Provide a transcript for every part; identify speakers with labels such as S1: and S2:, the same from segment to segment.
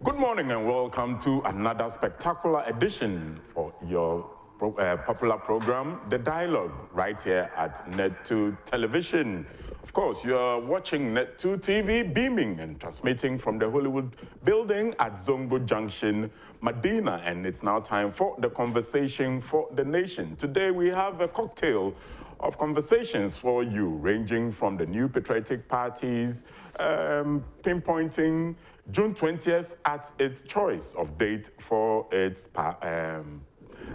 S1: Good morning and welcome to another spectacular edition for your popular program, The Dialogue, right here at Net2 Television. Of course, you are watching Net2 TV beaming and transmitting from the Hollywood building at Zongo Junction, Medina, and it's now time for the conversation for the nation. Today we have a cocktail of conversations for you, ranging from the new patriotic parties, pinpointing June 20th at its choice of date for its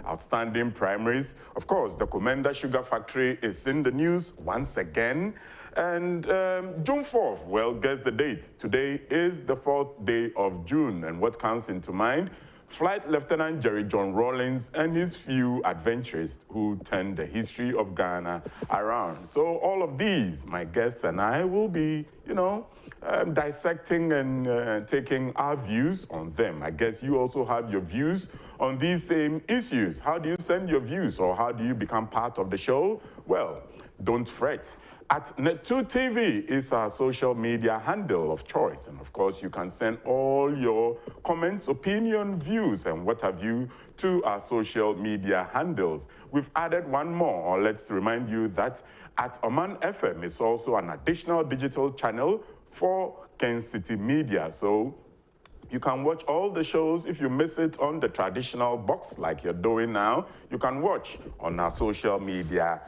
S1: outstanding primaries. Of course, the Commander Sugar Factory is in the news once again. And June 4th, well, guess the date. Today is the 4th day of June. And what comes into mind? Flight Lieutenant Jerry John Rawlings and his few adventurers who turned the history of Ghana around. So all of these, my guests and I will be, dissecting and taking our views on them. I guess you also have your views on these same issues. How do you send your views, or how do you become part of the show? Well, don't fret. At Net2 TV is our social media handle of choice. And of course, you can send all your comments, opinion, views, and what have you to our social media handles. We've added one more, or let's remind you that at Oman FM is also an additional digital channel for Kencity Media. So you can watch all the shows. If you miss it on the traditional box like you're doing now, you can watch on our social media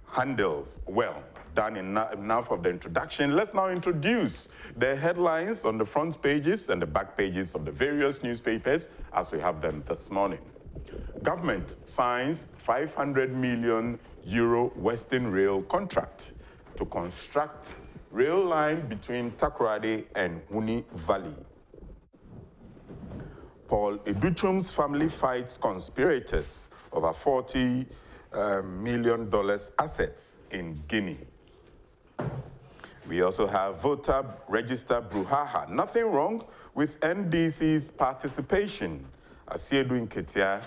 S1: handles. Well, done enough of the introduction. Let's now introduce the headlines on the front pages and the back pages of the various newspapers as we have them this morning. Government signs €500 million Western Rail contract to construct rail line between Takoradi and Huni Valley. Paul Educhum's family fights conspirators over $40 million assets in Guinea. We also have voter register brouhaha. Nothing wrong with NDC's participation. Asiedu Nketia.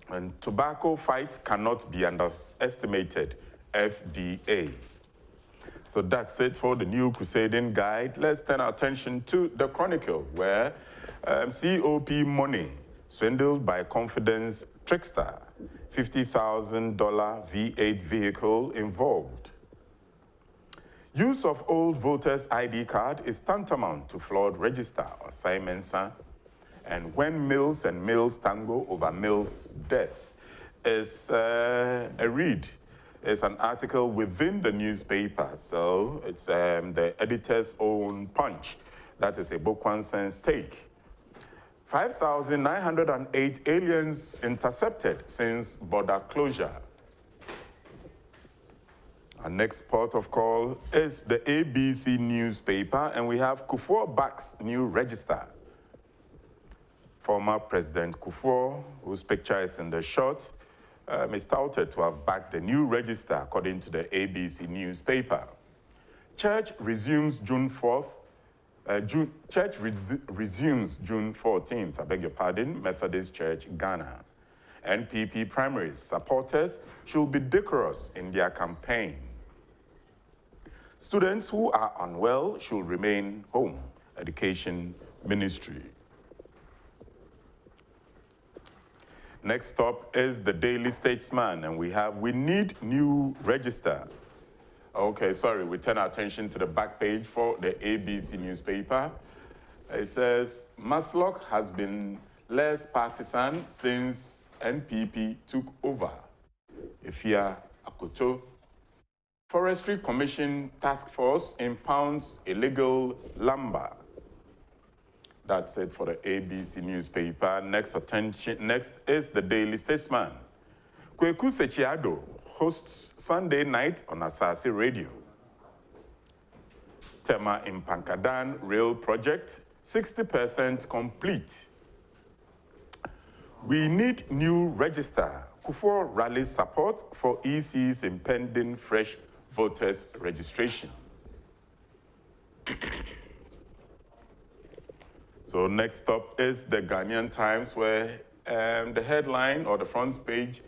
S1: And tobacco fight cannot be underestimated. FDA. So that's it for the new Crusading Guide. Let's turn our attention to the Chronicle, where COP money swindled by confidence trickster. $50,000 V8 vehicle involved. Use of old voters' ID card is tantamount to flawed register or Simonsa. And when Mills and Mills tango over Mills' death is a read. It's an article within the newspaper. So it's the editor's own punch. That is a Bokwan Sense take. 5,908 aliens intercepted since border closure. Our next port of call is the ABC newspaper, and we have Kufuor backs new register. Former President Kufuor, whose picture is in the shot, is touted to have backed the new register, according to the ABC newspaper. Church resumes June 4th. Church resumes June 14th, I beg your pardon, Methodist Church, Ghana. NPP primaries supporters should be decorous in their campaign. Students who are unwell should remain home, Education Ministry. Next up is the Daily Statesman, and we need new register. Okay, sorry, we turn our attention to the back page for the ABC newspaper. It says, Maslock has been less partisan since NPP took over. Ifia Akoto. Forestry Commission Task Force impounds illegal lumber. That's it for the ABC newspaper. Next is the Daily Statesman. Kweku Sechiado hosts Sunday night on Asase Radio. Tema in Pankadan rail project, 60% complete. We need new register. Kufuor rallies support for EC's impending fresh voters registration. So next up is the Ghanaian Times, where the headline or the front page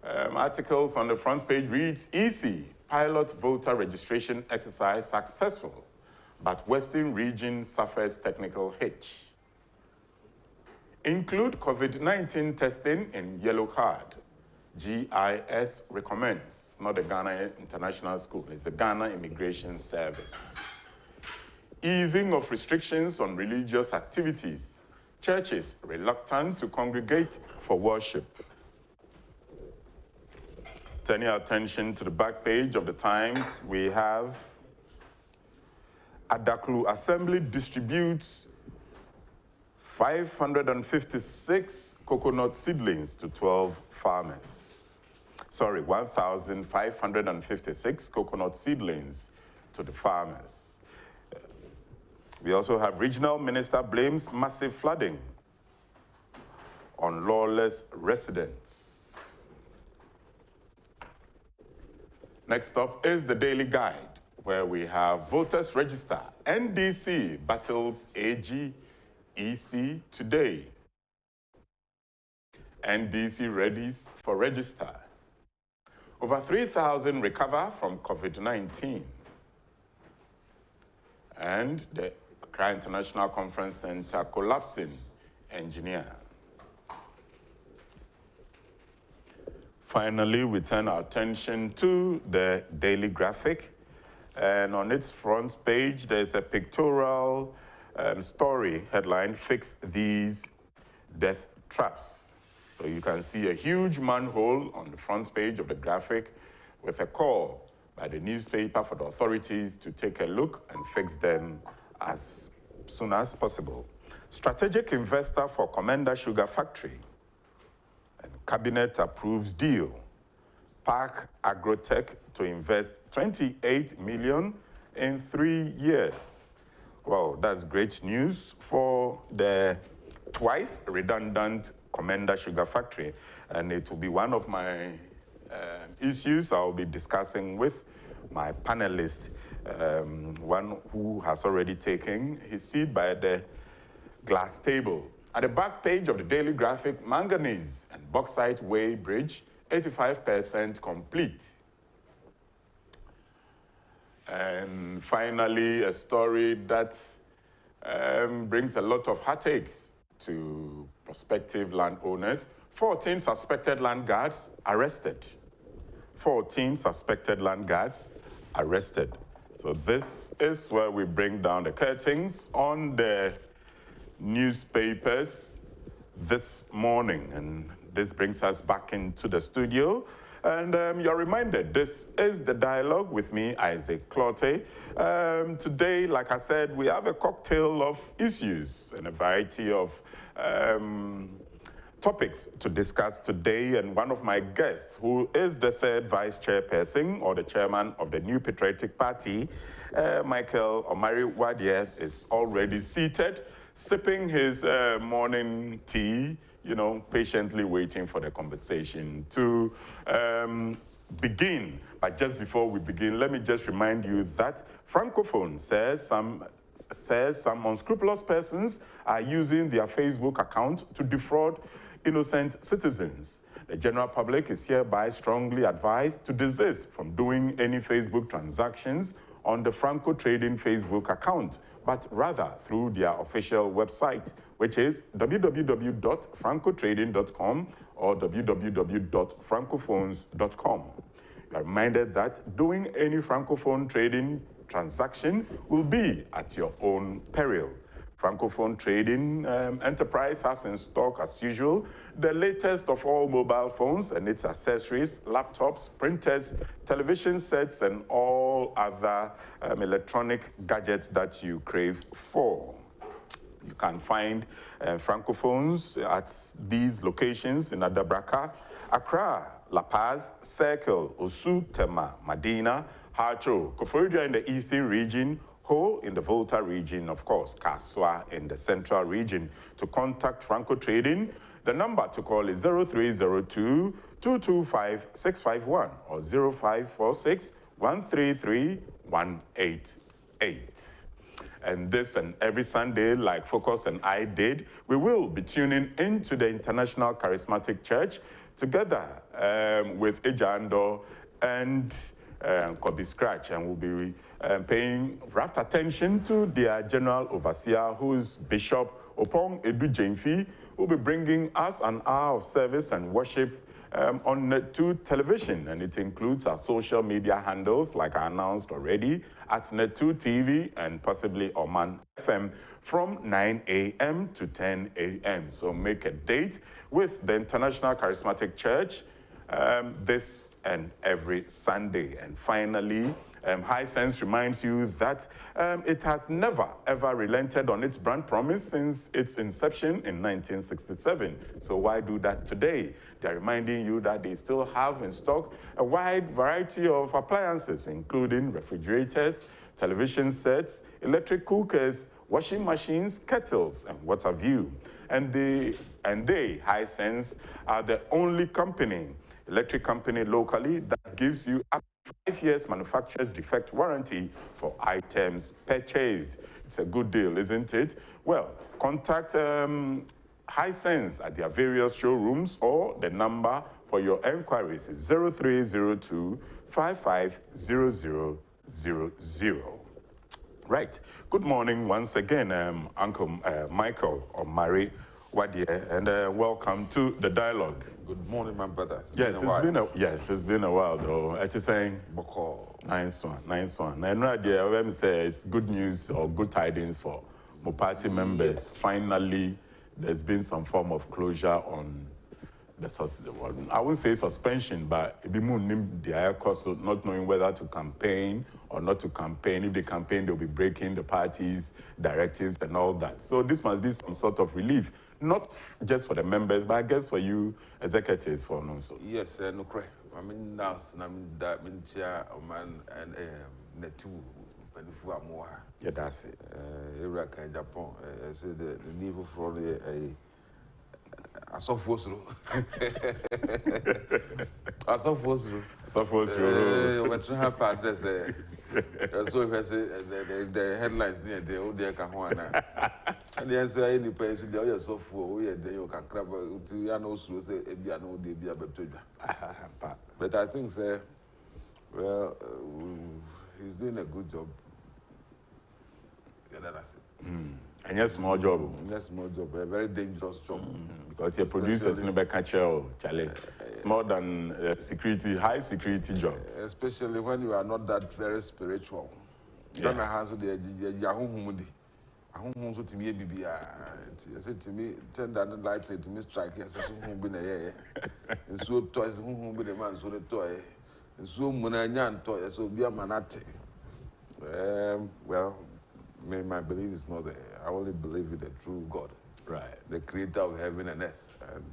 S1: articles on the front page reads, EC pilot voter registration exercise successful. but Western region suffers technical hitch. Include COVID-19 testing in yellow card. GIS recommends, not the Ghana International School, it's the Ghana Immigration Service. Easing of restrictions on religious activities. Churches reluctant to congregate for worship. Turning our attention to the back page of the Times, we have Adaklu Assembly distributes 556 coconut seedlings to 12 farmers. Sorry, 1,556 coconut seedlings to the farmers. We also have Regional Minister blames massive flooding on lawless residents. Next up is the Daily Guide, where we have Voters Register. NDC battles AG EC today. NDC readies for register. Over 3,000 recover from COVID-19. And the Accra International Conference Center collapsing engineer. Finally, we turn our attention to the Daily Graphic. And on its front page, there's a pictorial story headline, "Fix These Death Traps." So you can see a huge manhole on the front page of the graphic with a call by the newspaper for the authorities to take a look and fix them as soon as possible. Strategic investor for Commander Sugar Factory. And Cabinet approves deal. Park Agrotech to invest 28 million in 3 years. Well, that's great news for the twice redundant Commander Sugar Factory. And it will be one of my issues I'll be discussing with my panelist, one who has already taken his seat by the glass table. At the back page of the Daily Graphic, manganese and bauxite way bridge, 85% complete. And finally, a story that brings a lot of heartaches to prospective landowners. 14 suspected land guards arrested. 14 suspected land guards arrested. So this is where we bring down the curtains on the newspapers this morning. And this brings us back into the studio. And you're reminded, this is The Dialogue with me, Isaac Clotte. Today, like I said, we have a cocktail of issues and a variety of topics to discuss today. And one of my guests, who is the third vice chairperson or the chairman of the New Patriotic Party, Michael Omari Wadier, is already seated, sipping his morning tea, you know, patiently waiting for the conversation to begin. But just before we begin, let me just remind you that Francophone says some unscrupulous persons are using their Facebook account to defraud innocent citizens. The general public is hereby strongly advised to desist from doing any Facebook transactions on the Franco Trading Facebook account, but rather through their official website, which is www.francotrading.com or www.francophones.com. You are reminded that doing any Francophone trading transaction will be at your own peril. Francophone Trading Enterprise has in stock, as usual, the latest of all mobile phones and its accessories, laptops, printers, television sets, and all other electronic gadgets that you crave for. You can find Francophones at these locations in Adabraka, Accra, La Paz, Circle, Osu, Tema, Medina, Hacho, Koforidua in the Eastern region, Ho in the Volta region, of course, Kaswa in the Central region. To contact Franco Trading, the number to call is 0302-225-651 or 0546-133-188. And this and every Sunday, like Focus and I did, we will be tuning into the International Charismatic Church together with Ejando and Kobe Scratch, and we'll be paying rapt attention to their general overseer, who is Bishop Opong Edu Jemfi, who will be bringing us an hour of service and worship on Net2 television, and it includes our social media handles, like I announced already, at Net2 TV and possibly Oman FM from 9 a.m. to 10 a.m. So make a date with the International Charismatic Church this and every Sunday. And finally, High Sense reminds you that it has never, ever relented on its brand promise since its inception in 1967. So why do that today? They're reminding you that they still have in stock a wide variety of appliances, including refrigerators, television sets, electric cookers, washing machines, kettles, and what have you. And they, High Sense, are the only electric company locally that gives you up to 5 years manufacturer's defect warranty for items purchased. It's a good deal, isn't it? Well, contact High Sense at their various showrooms, or the number for your enquiries is 0302 550000. Right. Good morning once again, Uncle Michael or Mary Wadie, and welcome to the dialogue.
S2: Good morning, my brother.
S1: It's been a while though. I just saying, nice one. And right there, let me say it's good news or good tidings for my party members.
S2: Yes.
S1: Finally, there's been some form of closure on the, I wouldn't say suspension, but it be more the course of not knowing whether to campaign or not to campaign. If they campaign, they'll be breaking the party's directives and all that. So this must be some sort of relief, not just for the members, but I guess for you executives for also.
S2: Yes, no cry. I mean, now, I mean, that mean, chair, man, and Net2,
S1: yeah, that's it.
S2: Iraq and Japan, I said the niveau for the I saw force through. I saw force through. What happened? So if I say the headlines near the old dear Kahwana, and the answer any place with the other software, we had the Yoka Crab to Yanos, say, Ebiano, the Biabatuda. But I think, sir, well, he's doing a good job. Yeah, that's it.
S1: And yes, small job.
S2: Yes, small job, a very dangerous job.
S1: Because your producers in the catcher, Charlie. It's more than a high security job.
S2: Especially when you are not that very spiritual. You don't have the Yahoo Mudi. I want to me, baby. I said to me, turn down the light to me, strike. Yes, I won't be there. And so toys, whom be the man, so the toy. And so Munayan toy, so be a manate. Well, my belief is not there. I only believe in the true God,
S1: right?
S2: The creator of heaven and earth, and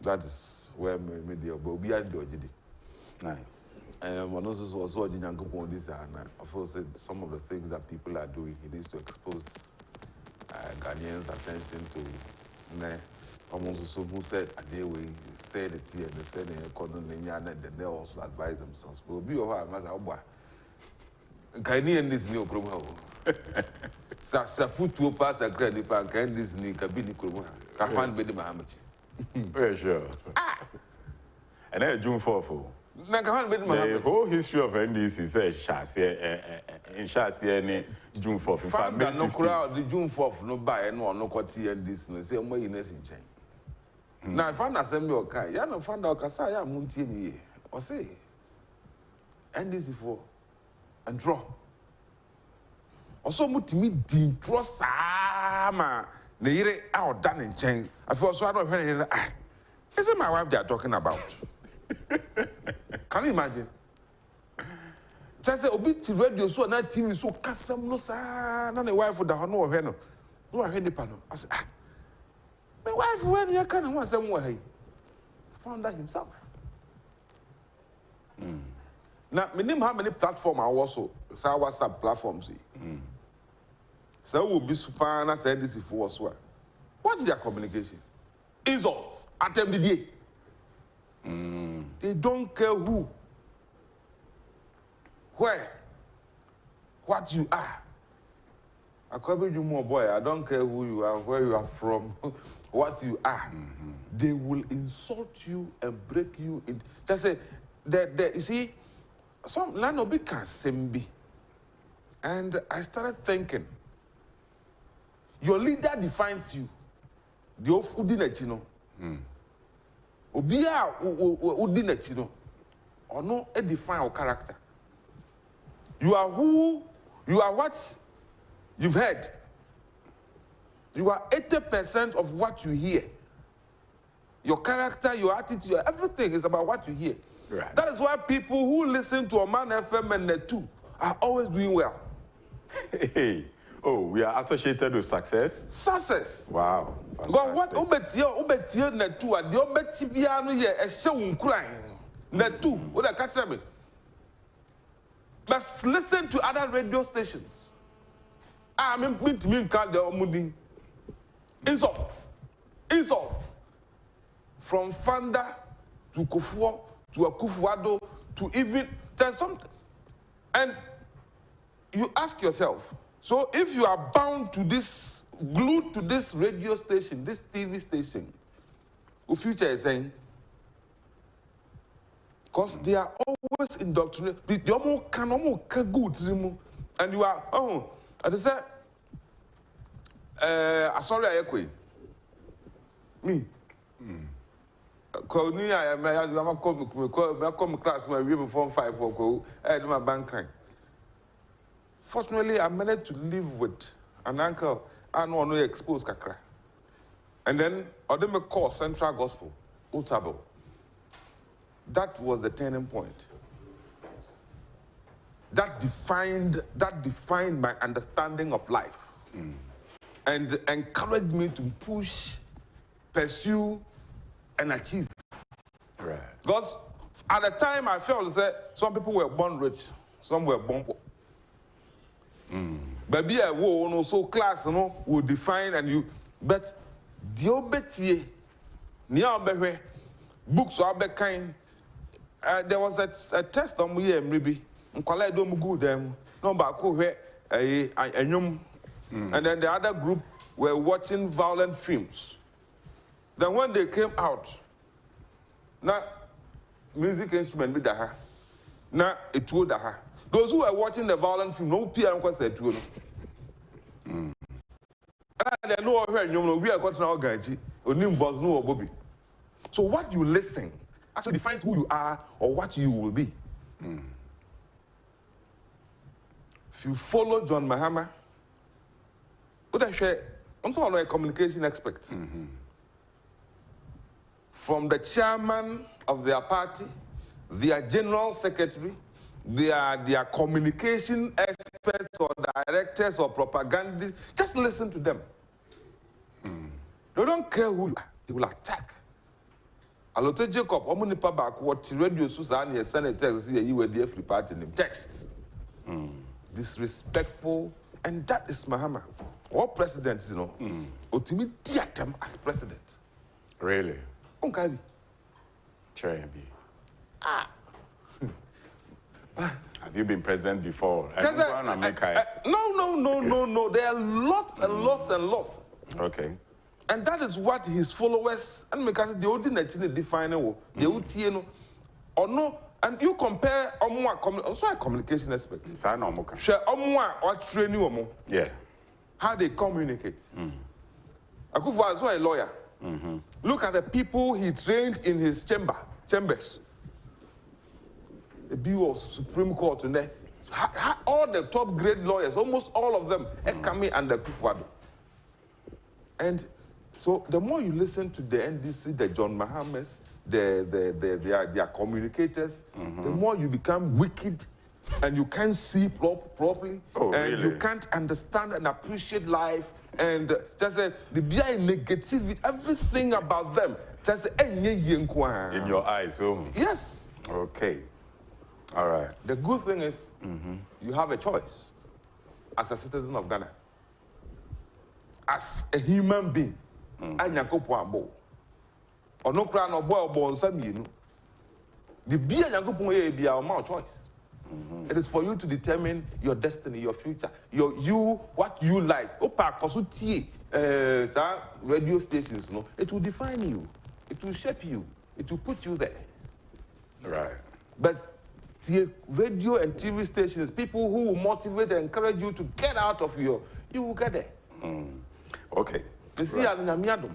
S2: that is where media will be at the
S1: Nice.
S2: And one also was watching on this, and of course, some of the things that people are doing, he needs to expose Ghanaians' attention to. Almost so who said they will say the tea and they said in economy, and they also advise themselves. But be over as a boy. Ghanaian this new program. Sa foot to pass a credit bank and this new cabin. Can't be the Mahamach.
S1: Very sure. And then June 4th.
S2: The
S1: whole history of NDC says Shasi June 4th.
S2: Found that no crowd, the June 4th, no buy, no quality and this, no say, more in essence. Now, I found assembly or Kai, ya no found out Kasaya Muntini, or say, NDC for and draw. Also, Mutimi didn't draw Sama, Nere out done in chain. I feel so I don't hear it. Isn't my wife they are talking about? Can you imagine? Just say, Obit radio so na TV so custom no sa na the wife of the honor of Heno. No, I heard the panel. I said, my wife, when you can want somewhere, he found that himself. Now, my name how many platforms are also, so WhatsApp platforms. So will be super and I said this if was what? What is their communication? Insults, attempt the day. They don't care who, where, what you are. I cover you more, boy. I don't care who you are, where you are from, what you are. They will insult you and break you in. Just say, you see, some land of big can be. And I started thinking, your leader defines you. The Udinachino. Obia Udinachino. Or no, it define our character. You are who, you are what you've heard. You are 80% of what you hear. Your character, your attitude, everything is about what you hear.
S1: Right.
S2: That is why people who listen to Oman FM and Net2 are always doing well.
S1: Hey. Oh, we are associated with success?
S2: Success.
S1: Wow.
S2: Because what Ubetia Net2 and the Ubetibiano here is showing crying. Net2, what I catch them. But listen to other radio stations. I mean, to me, call the Omudi. Insults. Insults. From Fanda to Kufuor to Akufo-Addo to even there's something. And you ask yourself, so if you are bound to this, glued to this radio station, this TV station, the future is saying, because they are always indoctrinated. They almost good, and you are, and they say, sorry, I equate. Me. Because I come class when we form 5 for go, I do my bank crime. Fortunately, I managed to live with an uncle and one who exposed kakra. And then I did my course, Central Gospel, Utabo. That was the turning point. That defined my understanding of life. And encouraged me to push, pursue, and achieve.
S1: Right.
S2: Because at the time I felt that some people were born rich, some were born poor. But so class, will define and you. But the obeti, near books are be kind. There was a test on me maybe. Nkala do good them. No baako hwe enyum. And then the other group were watching violent films. Then when they came out, now music instrument be daha. Now it would daha. Those who were watching the violent film, no peer uncle said to them. And they know where you know we are got now gaji, onim boss no Bobby. So what you listen actually defines who you are or what you will be. If you follow John Mahama, what I share, I'm also a communication expert. From the chairman of their party, their general secretary, their communication experts or directors or propagandists, just listen to them. They don't care who you are, they will attack. Alote Jacob, Omunipa back what radio Susan here send a text say you were the free party name. Text. Disrespectful, and that is Mahama. All presidents, you know, Otimi Diatem as president.
S1: Really?
S2: Okay.
S1: Have you been president before?
S2: No. There are lots and lots and lots.
S1: Okay.
S2: And that is what his followers, and because they all didn't define it, they would see, or no, and you compare also a communication aspect. Share or training
S1: yeah.
S2: How they communicate. Akufo is a lawyer. Look at the people he trained in his chambers. The Bureau of Supreme Court in there. All the top grade lawyers, almost all of them, coming under Akufo. And so the more you listen to the NDC, the John Mahamas, their communicators, the more you become wicked and you can't see properly, and
S1: really?
S2: You can't understand and appreciate life, and just the negativity, everything about them. Just in
S1: your eyes,
S2: yes.
S1: Okay. All right.
S2: The good thing is, you have a choice as a citizen of Ghana, as a human being. Or no crown or boy born some you know. The beer be our mouth choice. It is for you to determine your destiny, your future, what you like. Opa kosuti radio stations, no. It will define you. It will shape you. It will put you there.
S1: Right.
S2: But The radio and TV stations, people who will motivate and encourage you to get out of you will get there.
S1: Okay.
S2: You see, I'm Miadum.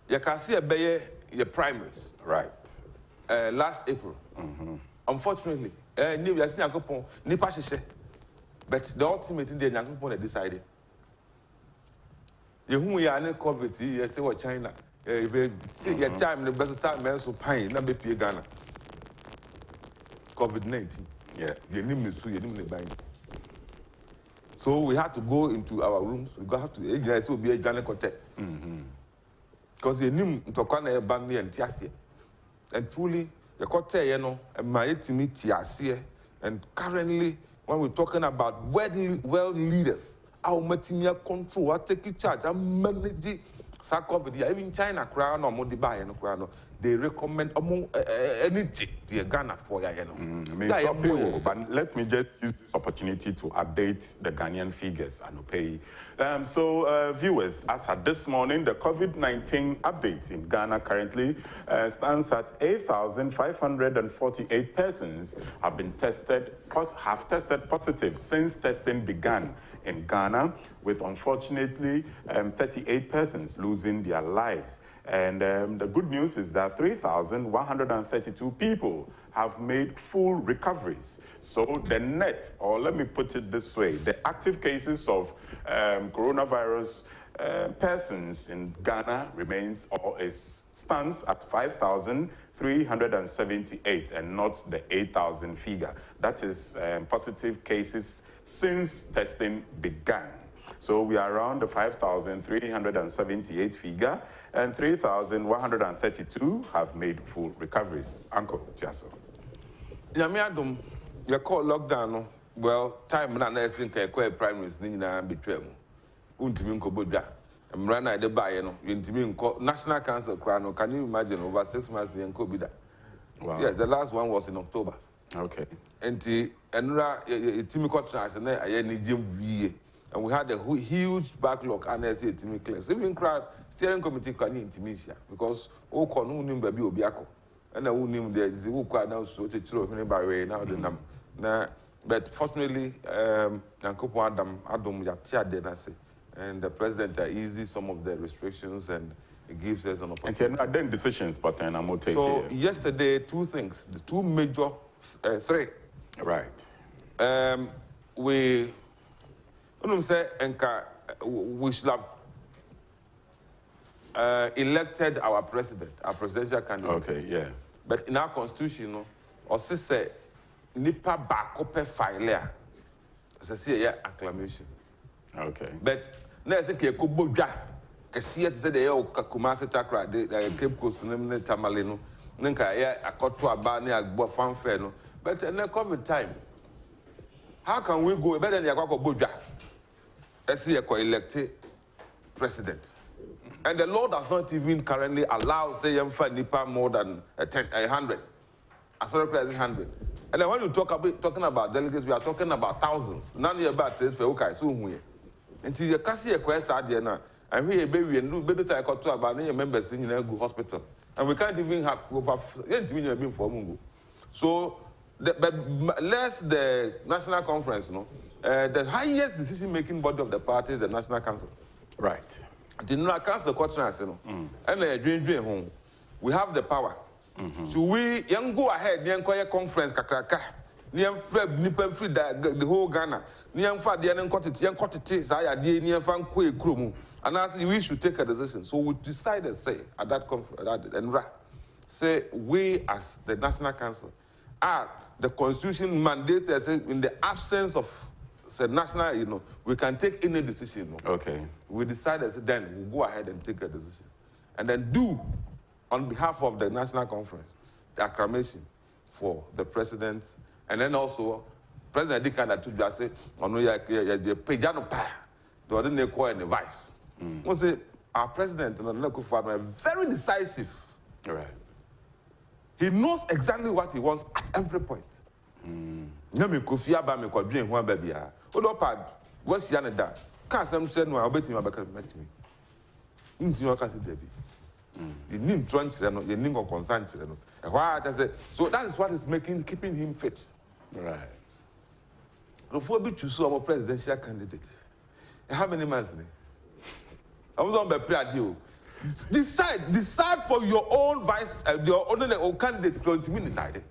S2: You can see your primaries.
S1: Right.
S2: Last April. Unfortunately, but the ultimate thing they decided. You who we are in COVID, you say what China. See your time, the best time, man, so pine, not be Ghana. COVID-19.
S1: Yeah.
S2: You name the so we had to go into our rooms. We got to be a Ghana contact. Because the name to Kwana Bandi and Tiasia. And truly, the Kote, and my intimate Tiasia. And currently, when we're talking about world leaders, our material control, I take charge, I manage COVID. Even China, crown or Modibai and crown, they recommend among energy the Ghana for ya.
S1: But let me just use this opportunity to update the Ghanaian figures and pay. So, viewers, as at this morning, the COVID-19 update in Ghana currently stands at 8,548 persons have tested positive since testing began in Ghana, with unfortunately 38 persons losing their lives. And the good news is that 3,132 people have made full recoveries. So the net, or let me put it this way, the active cases of coronavirus persons in Ghana stands at 5,378 and not the 8,000 figure. That is positive cases since testing began. So we are around the 5,378 figure, and 3,132 have made full recoveries. Uncle Tiaso.
S2: Yamiadum, you call lockdown. Well, time na nursing primaries ni na between. Untimi nko bodwa. Mrana de baye no, untimi nko national council kwano. Can you imagine over 6 months ni nko bida? Wow. Yes, the last one was in October.
S1: Okay.
S2: And enra timi contracts na aye ni jim wie. And we had a huge backlog and I say timi class. Even crowd steering committee can intimidate because o ko no nim baby obiako. And I won't name there is who quite now so to throw by way now the name. But fortunately, Nankopo Adam Yatia Denase and the president eased some of the restrictions and it gives us an opportunity.
S1: And then decisions, but then I'm take
S2: so yesterday, two things, the two major three.
S1: Right.
S2: We say we should have elected our president, our presidential candidate.
S1: Okay, yeah.
S2: But in our constitution, also say nipa bakope file as a acclamation.
S1: Okay.
S2: But na say ke ko bodwa kese te say dey o Kumasi Takra the Cape Coast no Tamale no nka ya akoto aba na agbo fanfare no. But in the COVID time, how can we go better than yakwa ko bodwa as ye ko elected president? And the law does not even currently allow, say, nipa more than 100. As well as 100. And then when you talking about delegates, we are talking about thousands. None of about this for okay, so we. Until you can see a question now, and we a baby and do better to talk about any members in a good hospital. And we can't even have over 8 million being for Mungu. So, but less the national conference, the highest decision-making body of the party is the National Council.
S1: Right.
S2: The National Council conference, and we have the power. So we go ahead, the conference, kakraka, the whole Ghana, and I say we should take a decision. So we decided, say, at that conference, say we as the National Council are the Constitution mandates, say, in the absence of the national, we can take any decision.
S1: Okay.
S2: We decided, then we'll go ahead and take a decision. And then do, on behalf of the National Conference, the acclamation for the president. And then also, President Dikanda to just say, the Pejano Pa, the ordinary call and the vice. We say, our president, very decisive.
S1: Right.
S2: He knows exactly what he wants at every point. Me Kofi Aba me kwadwen ho aba bia. Odopad, what's yana da? Ka asem che no a obetimi abaka met me. Ntimi aka se dabi. You need trunch, you need or consent. So that is what is keeping him fit.
S1: Right.
S2: Before we choose our presidential candidate, how many months? I was on the prayer deal. Decide for your own your own candidate. Don't mean decide.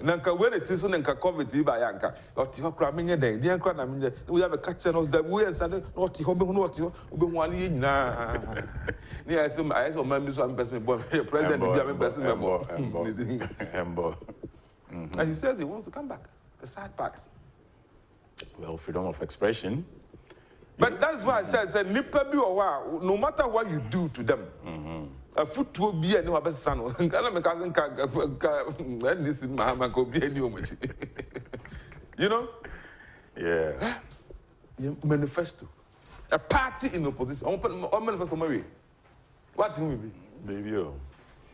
S2: Nanka when it is on Nanka COVID by Yanka, or Tihokra Minya Day, the Yanka Minya, we have a catcher knows that we are Sunday, not Tihobe, one year. Near some eyes or members of investment board, president of the investment board. And he says he wants to come back. The sad part.
S1: Well, freedom of expression.
S2: But that's why I said, no matter what you do to them, a foot will be a new son. This is Mahama could be a new You know?
S1: Yeah.
S2: Manifesto. A party in opposition. Open manifesto, Mary. What will be?
S1: Baby,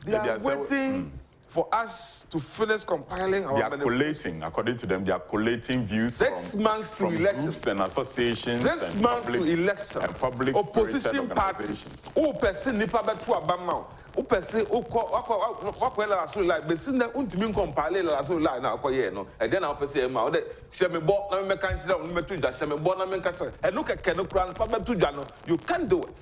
S2: they are waiting for us to finish compiling our
S1: manifesto. They are collating, according to them, they are collating views
S2: 6 months to elections.
S1: Groups and associations.
S2: 6 months to elections.
S1: And public
S2: opposition party. Who person nipa betu abama. Who person la so like besina untimi compile la so like na akoye no. E dey na person ma o dey shemebo na me kan kire no metu dwa shemebo na me kan kire. E no keke no kura no betu dwa no. You can't do it.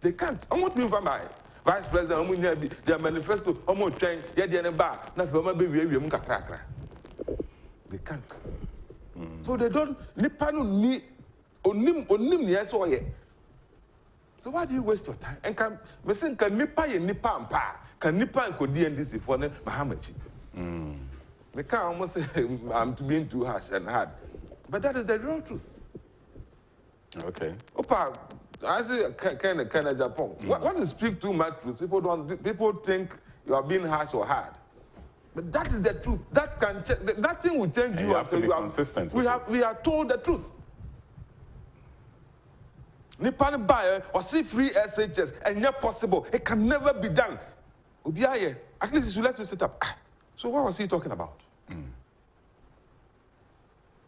S2: They can't. I want me for my Vice President, their manifesto, almost train, yet the bar, nothing but baby, they can't. So they don't, Nipano need, onim, yes, or yet. So why do you waste your time? And can Nipa and Nipa and Pa, can Nipa and Kodi and this for Mahamachi? They can't almost say I'm being too harsh and hard. But that is the real truth.
S1: Okay.
S2: Opa, I say kind of Japan. When you speak too much truth, people think you are being harsh or hard. But that is the truth. That thing will change you after you are
S1: consistent.
S2: We are told the truth. Nipan buyer or see free SHS and yet possible. It can never be done. At least you should let you sit up. So what was he talking about?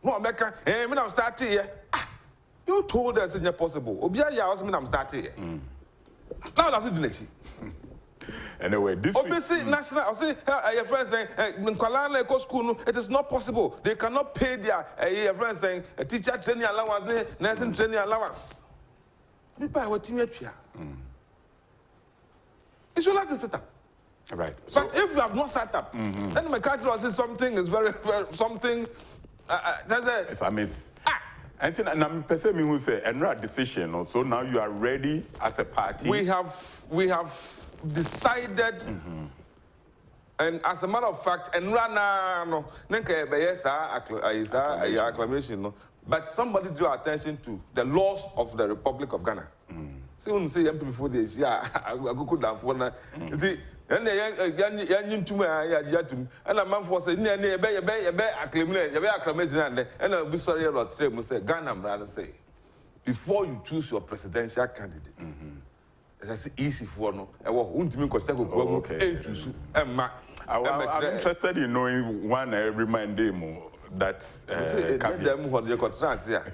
S2: No, America, when I'm starting here. You told us it's not possible. Obia ya was I'm starting here. Now that's the next.
S1: Anyway, this
S2: obviously national. I say your friends saying Nkwalana go school. It is not possible. They cannot pay their friends saying a teacher training allowance, nursing training allowance. People are waiting here. You should like to set up.
S1: Right.
S2: But if you have not set up, then my country will say something is very something.
S1: It's a miss. And I'm perceiving who say another decision. So now you are ready as a party.
S2: We have decided, and as a matter of fact, and no, acclamation. But somebody drew attention to the laws of the Republic of Ghana. See when we say young people before this, I go down for now. And the young and a man for saying, acclamation, and I'll be sorry a lot. Say, Ghana, rather say, before you choose your presidential candidate, that's easy for no. I won't mean because
S1: I'm interested in knowing one reminder more that
S2: them what you got trans here.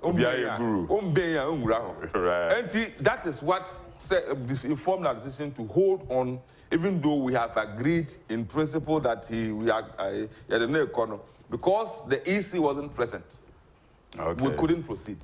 S2: And that is what informed our decision to hold on, even though we have agreed in principle that we are the new economy, because the EC wasn't present. We couldn't proceed.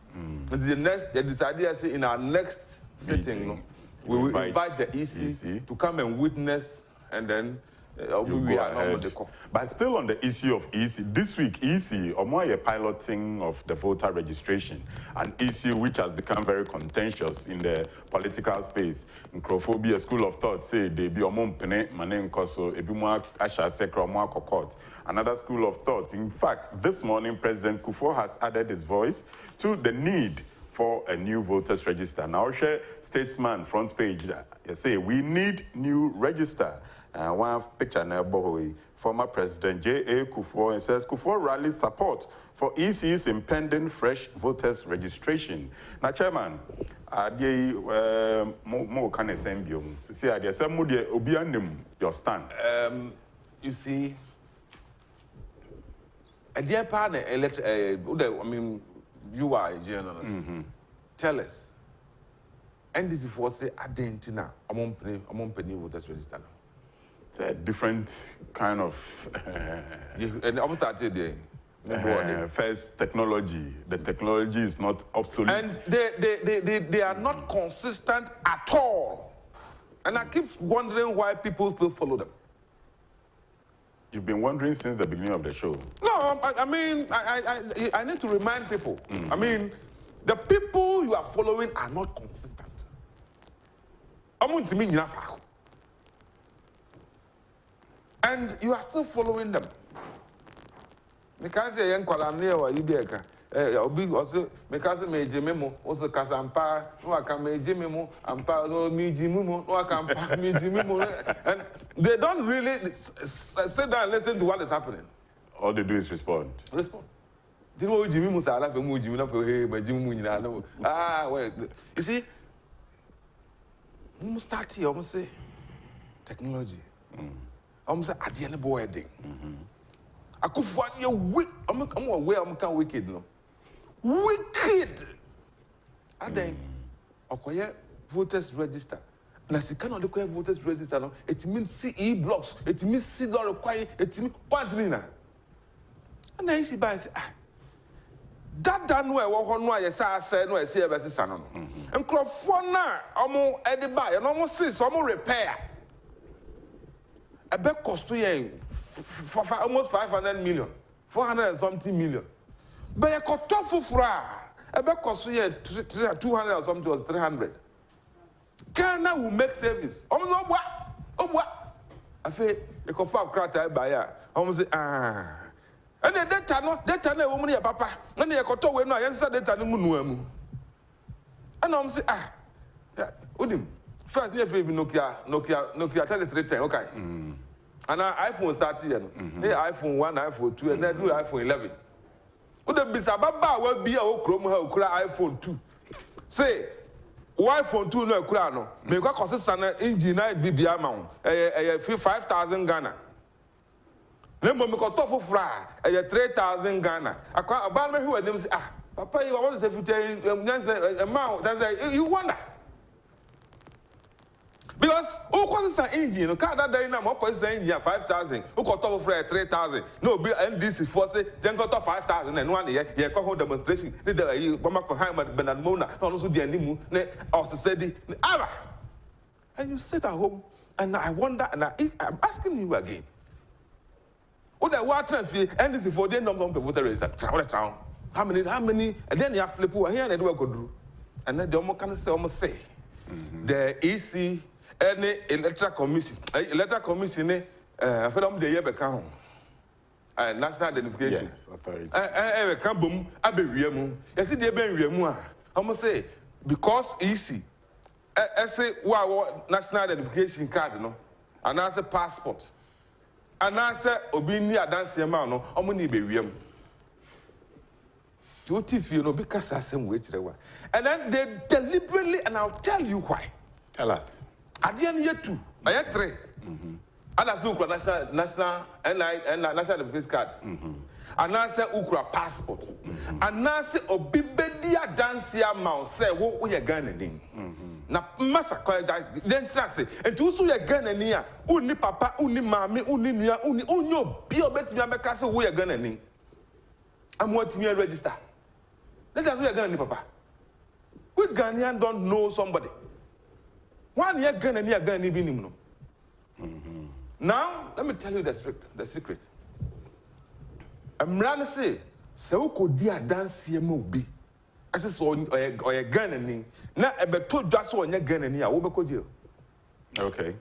S2: They decided in our next sitting, we will invite the EC to come and witness, and then we are not.
S1: But still on the issue of EC, this week EC, or more a piloting of the voter registration, an issue which has become very contentious in the political space. Nkrophobia school of thought say they be omompene manen koso ebi mo asha sekra mo akokot. Another school of thought. In fact, this morning President Kufuor has added his voice to the need for a new voters register. Now, share statesman front page. You say we need new register. One picture now, boy, former President J.A. Kufuor, and says Kufuor rallies support for EC's impending fresh voters registration. Now, Chairman, more can I send you? See, I guess some your stance.
S2: You see, a dear partner, I mean, you are a journalist. Tell us, NDC for say Adentina, among penny voters register.
S1: It's a different kind of.
S2: And I'm started there.
S1: First, technology. The technology is not obsolete.
S2: And they are not consistent at all. And I keep wondering why people still follow them.
S1: You've been wondering since the beginning of the show.
S2: No, I mean, I need to remind people. I mean, the people you are following are not consistent. And you are still following them. Because you are obi also because me jimemo also kasampa no aka me jimemo ampa no mi jimumo no aka ampa mi jimemo, and they don't really sit down and listen to what is happening.
S1: All they do is respond.
S2: Did you jimemo say ala fe mu jimina fe hey ma jimumu nyina no. Well, you see, we start here, we say technology. We say ade ne boy thing. Akufo ye weak, I'm aware I'm can wicked no. Wicked. And then, okoye voters register. Na sika no okoye voters register no. It means CE blocks. It means C dollar require. It means quadrina. And then you see by say that no e wo ho no ayesa ase no ese e be sesa no. Nkrofo na omo ediba ye no omo sis omo repair. E be cost to ye for almost 500 million, 400 and something million. But you got tough for a back cost 200 or something was 300. Ghana will make service. Almost what? I feel you can find crater by almost and then that no woman papa. And you got to win no answer that no moon. And I'm say Udim. First near Nokia 3310, okay. And iPhone started here. iPhone 1, iPhone 2, and then do iPhone 11. Would the Bisababa will be a Chrome iPhone 2? Say, iPhone 2 no crano. Make a consistent engine BBA mount, a 5,000 Ghana. Then we make a top of fry, a 3,000 Ghana. A quite a band who had them say, Papa, you want to say, if you tell amount, that's you wonder. Because who causes an engine? No car that day now, what causes an engine 5,000? Who got top for 3,000? No, be NDC force then got top 5,000 and 1 year. You call demonstration. You Bamako Hamad Benadmona, not also the animu, also said and you sit at home and I wonder, and I'm asking you again. What the water NDC for the number of voter is at town. How many, and then you have flip here and they do go through. And then the almost say the EC. Any electoral commission, I feel the year become national identification.
S1: Yes, authority.
S2: I come boom, I be real. You see, they be real. I must say, because easy. I say, wow, national identification card, no, and I say passport, and I say, Obinia dance your man, no, I'm going to be real. You know, because I say, which they were. And then they deliberately, and I'll tell you why.
S1: Tell us.
S2: At the end, year 2, I had 3. And that's Ukra national identification card. And I say Ukra passport. And I say Obibedia dancia mount say what we are gonna do. Na massacre then say and to so you are gonna near uni papa, uni mammy, uni nia, uni unyo, be obet me a castle we are gonna need. I'm wanting me to register. Let's just we are gonna papa. Which Ghanaian don't know somebody? 1 year gun and year gun even. Now, let me tell you the secret. I'm rather say, so could dear dance here be. I said, so or a gun and now a better just on your gun and here, over jail.
S1: Okay.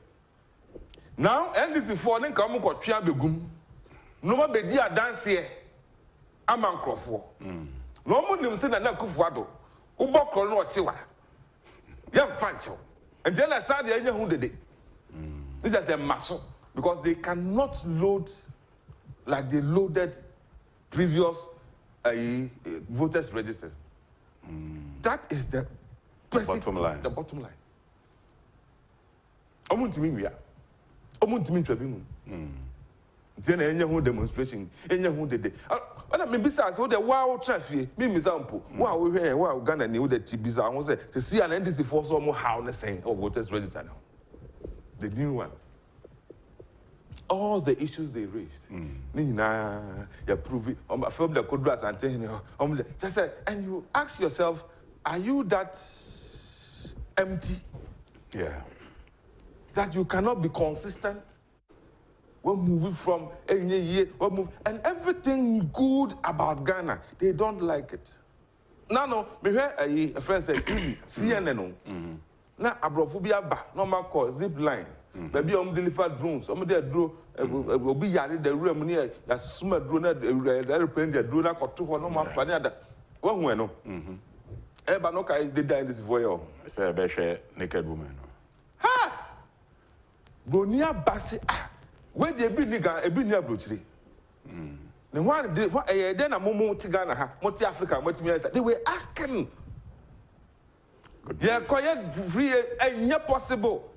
S2: Now, and this is for them come got Chiabugum. No more be dear dance here. I'm uncle for. No more them say that not Kufwado. Ubok or not Chiwa. Young Fancho. And then I said, who did it? This is a muscle because they cannot load like they loaded previous voters' registers. That is the
S1: bottom line.
S2: The bottom line. Omuntu mi wia. Omuntu mi ntwabi mu. Then any demonstration, any who did it. I mean, besides, what the wow traffic, me, example, wow, we hear, wow, Ghana knew that Tibiza, I was to see an entity for some more how the saying, oh, voters register now. The new one. All the issues they raised. You prove it. From the code and telling you, just say, and you ask yourself, are you that empty?
S1: Yeah.
S2: That you cannot be consistent? We're moving from any year, and everything good about Ghana, they don't like it. No, me hear a friend say TV, CNN. Now abrophobia ba, normal call, zip line. Maybe deliver drones. There drone will be yari the room near a small drone, the airplane, the drone, I got 2 normal funny other. One way no. But no, I did die in this voyeur.
S1: Say a better naked woman.
S2: Ha! Bonia Bassi. Where they be nigga, a be near Bluchri. The one then a moment to Ghana, multi Africa, multi they were asking. Yeah, quiet free and not possible.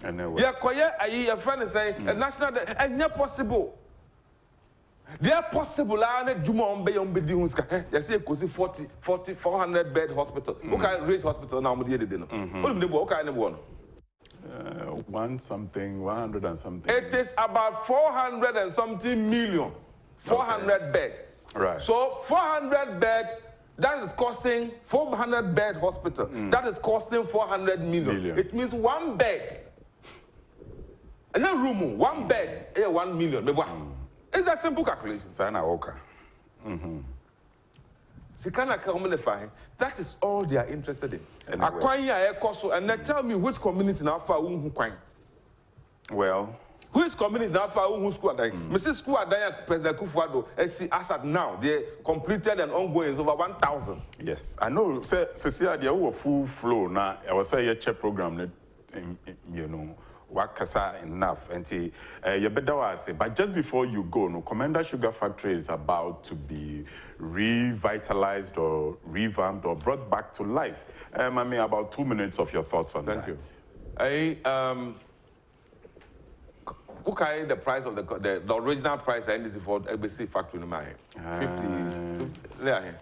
S2: Yeah, quiet, a friend is saying, a national and not possible. They are possible, I need Jumon Bayon Bedunska. You say, because 400 bed hospital. Okay, rate hospital now, we did dinner. What kind of one?
S1: 100 and something.
S2: It is about 400 and something million. 400 bed.
S1: Right.
S2: So 400 bed, that is costing 400 bed hospital. That is costing 400 million. It means one bed. And a room, one bed, 1 million. It's a simple calculation. That is all they are interested in. And they tell me which community now far
S1: well,
S2: which community now far who school are dying? Mrs. School are dying, President Kufuado, as at now, they completed and ongoing is over 1,000.
S1: Yes, I know. Cynthia, they were full flow now. I was saying a check program, you know. Wakasa enough, and you better say. But just before you go, no, Commander Sugar Factory is about to be revitalized or revamped or brought back to life. I mean, about 2 minutes of your thoughts on that.
S2: Thank you. Okay, the price of the original price I need for ABC factory in my 50. There.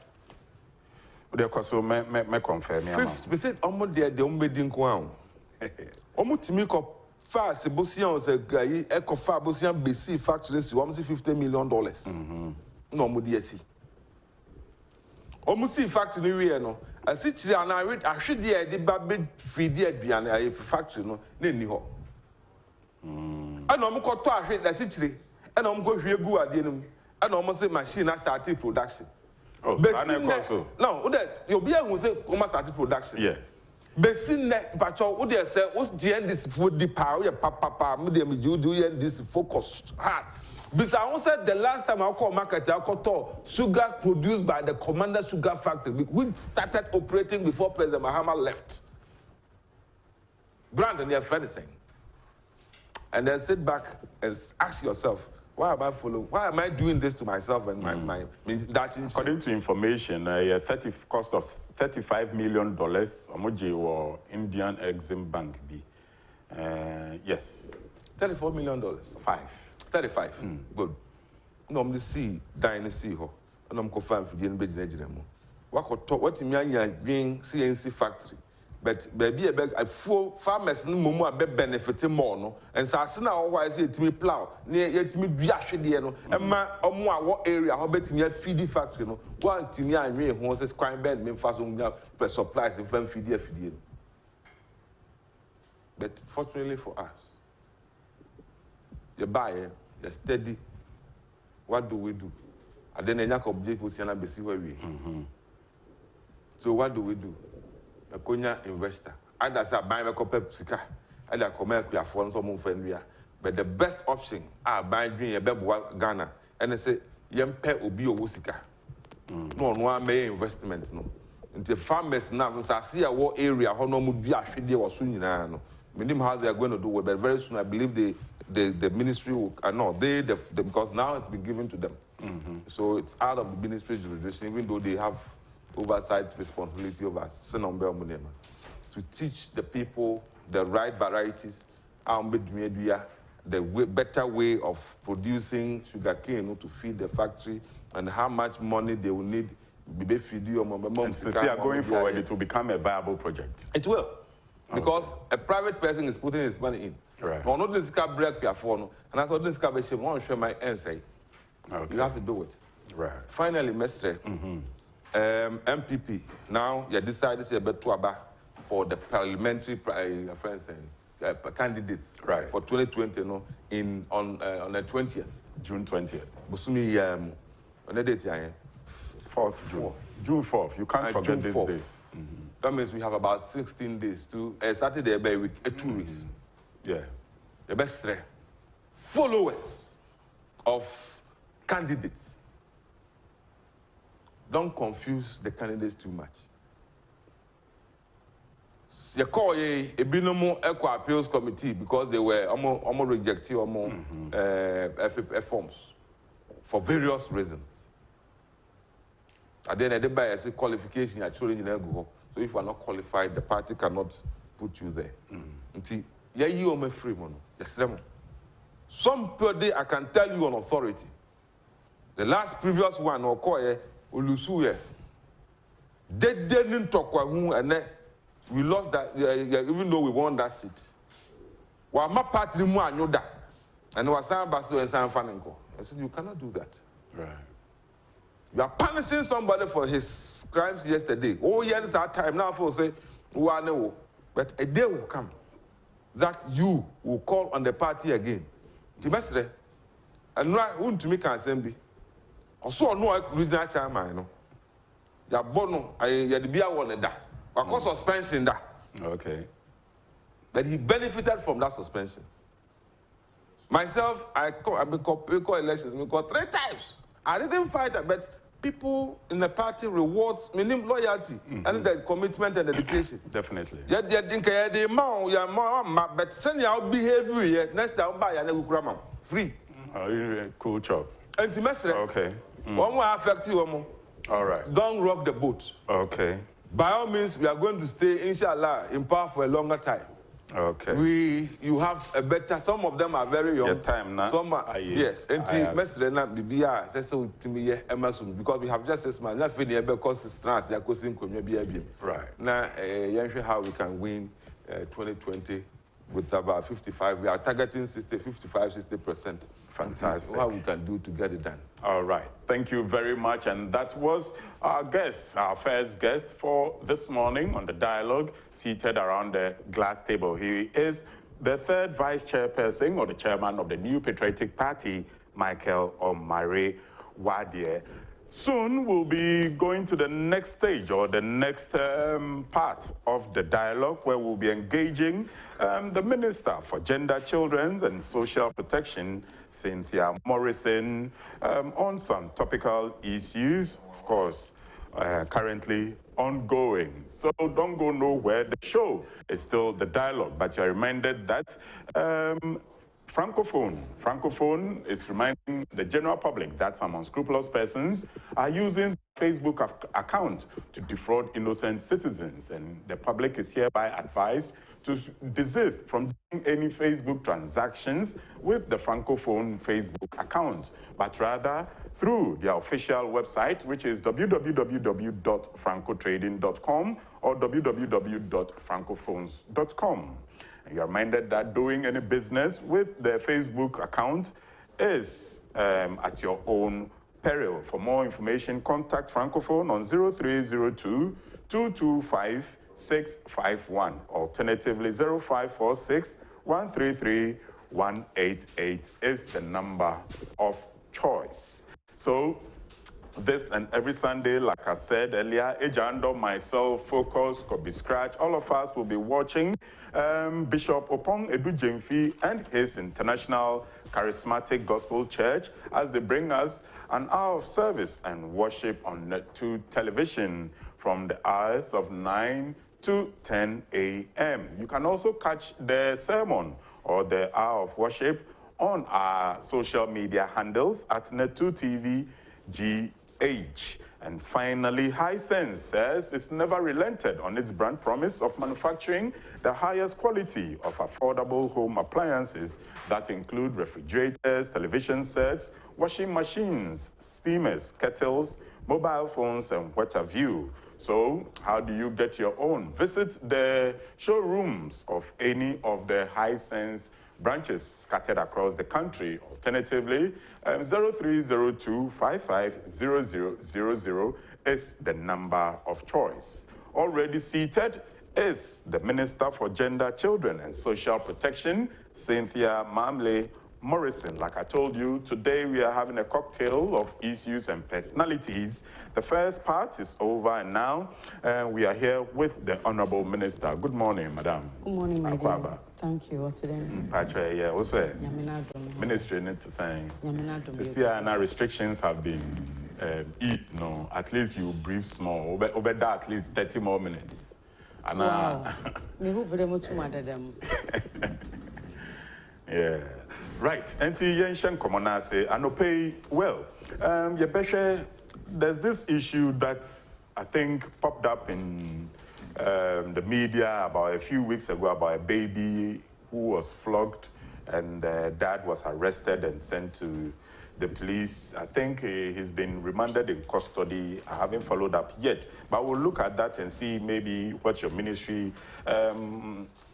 S1: So me confirm.
S2: 50. We said almost the didn't go almost to make up. Fast, Bosian was a guy, Eco Far Bosian BC factories, $50 million. No, Mudiasi. Almost see factory here, no. I see and I read, I should the baby feed the factory, no, Nini. And I'm going to I read, I see, and I'm going to go at the end, and almost say machine I started production.
S1: Oh,
S2: no, you'll be able to say, almost started production.
S1: Yes.
S2: Besin pacho wo dey say what's the end this food the power papa me dey do this focus because I said the last time I call market I call sugar produced by the Commander Sugar Factory which started operating before President Mahama left. Brandon, your friend is saying, and then sit back and ask yourself, why am I following? Why am I doing this to myself and my that?
S1: According to information, cost of $35 million or Indian Exim Bank B. Yes.
S2: $34 million. 35. Good. No, I'm see dynasty ho. And I'm confirmed for the NBD. What you mean being CNC factory? But baby, a full farmers no more benefiting more, no. And so I see now why I say to me plow near yet me biash the no. And my what area how bet me feed factory no. One to me and me who says crime band me fast on supplies and fan feed. But fortunately for us, you buy, you're steady. What do we do? And then a object will see and see where we. So what do we do? A Konya investor. Either say buy a copy Psica, either come here for some friend. But the best option are buying a baby Ghana. And they say, young pet will be a Wusika. No one may investment. No. Into farmers now, I see a war area, how no would be a shady or soon. Meaning how they are going to do it, but very soon I believe the ministry will, because now it's been given to them. So it's out of the ministry's jurisdiction, even though they have oversight responsibility over to teach the people the right varieties, the better way of producing sugarcane to feed the factory and how much money they will need.
S1: And Cynthia, going forward, it will become a viable project.
S2: It will. Because a private person is putting his money in.
S1: Right.
S2: Or not this break and that's what this car won't show my answer. You have to do it.
S1: Right.
S2: Finally, Mestre, MPP, now you decided to say for the parliamentary candidates
S1: for
S2: 2020 on the 20th.
S1: June 20th.
S2: Busumi on the date
S1: 4th June. June 4th. You can't forget these days.
S2: That means we have about 16 days to Saturday by week, 2 weeks.
S1: Yeah.
S2: The best followers of candidates. Don't confuse the candidates too much. You call a binomo eco appeals committee because they were almost rejected forms for various reasons. And then they buy a qualification actually in Google. So if you are not qualified, the party cannot put you there. Until you are free money. Somebody I can tell you on authority. The last previous one or call Ulusuye. They didn't talk and we lost that even though we won that seat. Well, my party knew that. And was San Basso and San Fanenko. I said, you cannot do that.
S1: Right.
S2: You are punishing somebody for his crimes yesterday. Oh, yes, our time now for say, but a day will come that you will call on the party again. Timestre, and no to make an assembly. Also, no reason chairman. Ya bono, I be a one that. Of course, suspension that.
S1: Okay.
S2: But he benefited from that suspension. Myself, I call elections, we call 3 times. I didn't fight it, but people in the party rewards minimum loyalty and the commitment and dedication.
S1: Definitely.
S2: But send your behavior next time buy a free.
S1: Cool job.
S2: And to
S1: okay.
S2: One will affect you.
S1: All right.
S2: Don't rock the boat.
S1: Okay.
S2: By all means, we are going to stay, inshallah, in power for a longer time.
S1: Okay.
S2: You have a better. Some of them are very young.
S1: Your time now.
S2: Some are yes. And because we have just 6 months. Not feeling because it's trans.
S1: Right.
S2: Now, how we can win 2020 with about 55. We are targeting 55–60%.
S1: Fantastic.
S2: How we can do to get it done.
S1: All right. Thank you very much. And that was our guest, our first guest for this morning on the dialogue, seated around the glass table. He is the 3rd vice chairperson or the chairman of the New Patriotic Party, Michael Omare Wadie. Soon we'll be going to the next stage or the next part of the dialogue where we'll be engaging the Minister for Gender, Children's and Social Protection, Cynthia Morison, on some topical issues, of course, currently ongoing. So don't go nowhere. The show is still the dialogue, but you're reminded that Francophone is reminding the general public that some unscrupulous persons are using Facebook account to defraud innocent citizens, and the public is hereby advised to desist from doing any Facebook transactions with the Francophone Facebook account, but rather through their official website, which is www.francotrading.com or www.francophones.com. And you are reminded that doing any business with the Facebook account is at your own peril. For more information, contact Francophone on 0302 225 651. Alternatively, 0546 133 188 is the number of choice. So this and every Sunday, like I said earlier, Ejando, myself, Focus, Kobe Scratch, all of us will be watching Bishop Opong Edu Jemfi and his International Charismatic Gospel Church as they bring us an hour of service and worship on Net2 television from the hours of 9 to 10 a.m. You can also catch the sermon or the hour of worship on our social media handles at Net2 TV GH. And finally, Hisense says it's never relented on its brand promise of manufacturing the highest quality of affordable home appliances that include refrigerators, television sets, washing machines, steamers, kettles, mobile phones, and what have you. So, how do you get your own? Visit the showrooms of any of the Hisense branches scattered across the country. Alternatively, 0302550000 is the number of choice. Already seated is the Minister for Gender, Children and Social Protection, Cynthia Morison. Like I told you, today we are having a cocktail of issues and personalities. The first part is over, and now we are here with the Honorable Minister. Good morning, Madam.
S3: Good morning, my dear. Thank you. What's the name?
S1: Patre, yeah, what's that? Ministry need to say. The CNR restrictions have been eased, no? At least you breathe small. Over that, at least 30 more minutes. And
S3: wow. Me hope very much mad at them.
S1: Yeah. Right. Anti Yenshan Commonate, and pay well. There's this issue that I think popped up in the media about a few weeks ago about a baby who was flogged and dad was arrested and sent to the police. I think he's been remanded in custody. I haven't followed up yet, but we'll look at that and see maybe what your ministry,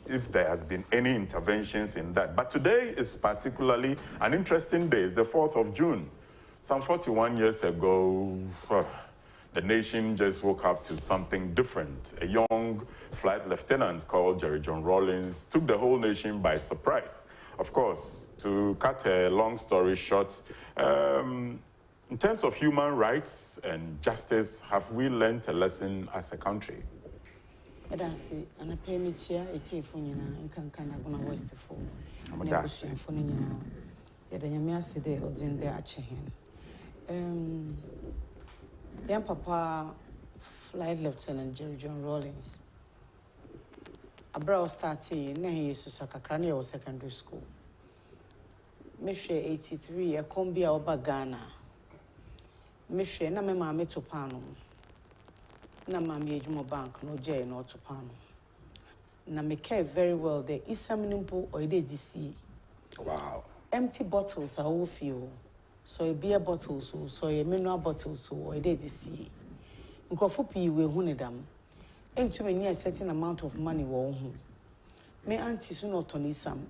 S1: if there has been any interventions in that. But today is particularly an interesting day. It's the 4th of June. Some 41 years ago, the nation just woke up to something different. A young flight lieutenant called Jerry John Rawlings took the whole nation by surprise. Of course, to cut a long story short, in terms of human rights and justice, have we learned a lesson as a country?
S3: That's it. And I pay me chair, it's a phone, and can gonna waste for.
S1: That's it.
S3: Yeah, the Yamia Side was in there at Young Papa, Flight Lieutenant Jerry John Rawlings. A brow started, Nahi used to Sakakranio or secondary school. Mishe 83, a combia oba Ghana. Mishe, na me mammy to Pano. Na mammy Jumo Bank, no jay, no to Pano. Na me care very well there is some nimble or did you see?
S1: Wow.
S3: Empty bottles are all fuel. So a beer bottles, so a mineral bottles, or a did you see? Nkrofopi we hunedam. Into me near a certain amount of money war home. Me auntie soon not on Isam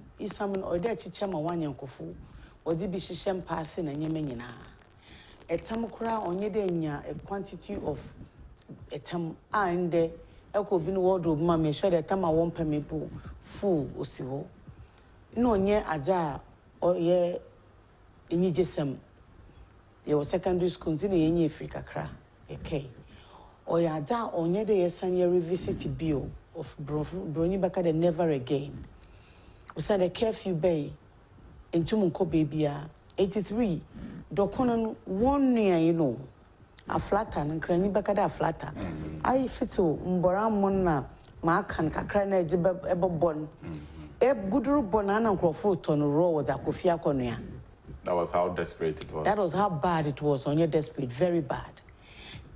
S3: or there chichama one yankofu, or the bishishem passing and yemenina. A tamukra on yedenya a quantity of a tam and the echo bin wardrobe, mammy, sure that tama won't pay me full or sivo. No near Aja or ye in Jesem. There was secondary schools in the Africa cra, a K. Or Yada or near the Sanya revisit bill of Brony Baka the never again. We said a curfew bay in Tumunko Babia 83. Dokonan 1 year, you know, a flatter and cranny Baka da flatter. I fittle Mboram Mona, Mark and Kakrana Ebobon. Eb Gudru Bonana Crofut on a row was a Kofia Konia.
S1: That was how desperate it was.
S3: That was how bad it was on your desperate, very bad.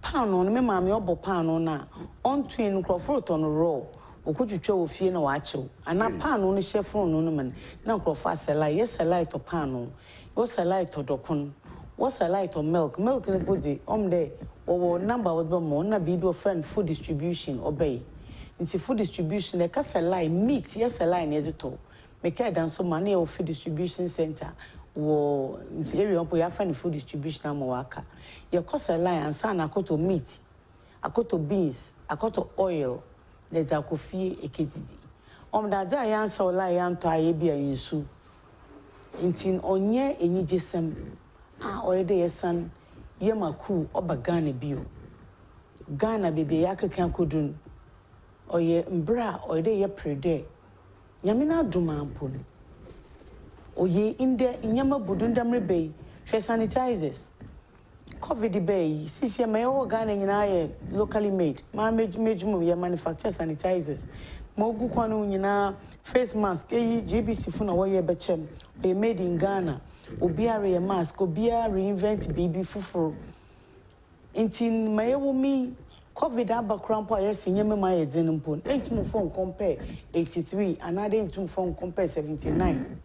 S3: Pound on me, mammy, obo pound on now. On twin Crawford on a row, or could you show fear no watcho? And now pound on the chef on ornament. Now Crawford a lie, yes, a light of pound. What's a light of docon? What's a light of milk? Milk in the body, day, or number with Bomona, be your friend food distribution, obey. Into food distribution, the cast a lie, meat, yes, a line as you told. Make a dance so money or food distribution center. Wo area up we find food distribution amwaka your cost a line and san akoto meat akoto beans akoto oil there's a coffee a kg that ja yan so lie yan to aye bia yinsu ntin onye enyi jesem oyede yesan yemaku oba Ghana bio Ghana bebe yakeka kodun oye mbra oyede ye prede nyamina duma amponi Oye in the Inyama Budundam Bay, tre sanitizers. COVID bay, CC my organ and I locally made. My major manufacture sanitizers. Mogu Kwanu Yina, face mask, GBC Funa Waya Bechem, be made in Ghana. Obiare a mask, Obia reinvent baby fufu. Inti mayewo mi COVID abakrampo ayesi nyeme ma yedin mpon. Entum phone compare 83 another entum phone compare 79.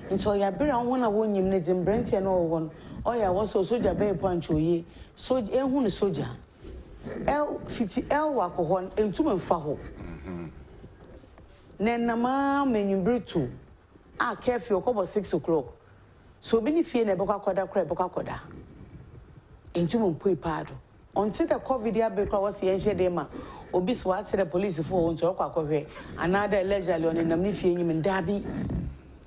S3: Into ya bere won na wonyim ne dimbrent ye no won. Oya wo so soldier be pancho ye. So ehun soldier. L wakohon entum mfa ho. Nenama menyumbretu. Ah curfew okobo 6 o'clock. So be ni fie na ebekwa koda kra ebekwa koda. Entum mpoi pado. Until the COVID abekwa was ye hye dem a obi so ate the police for onto okwa kohwe another leisurely on nam ni fie nyim ndabi.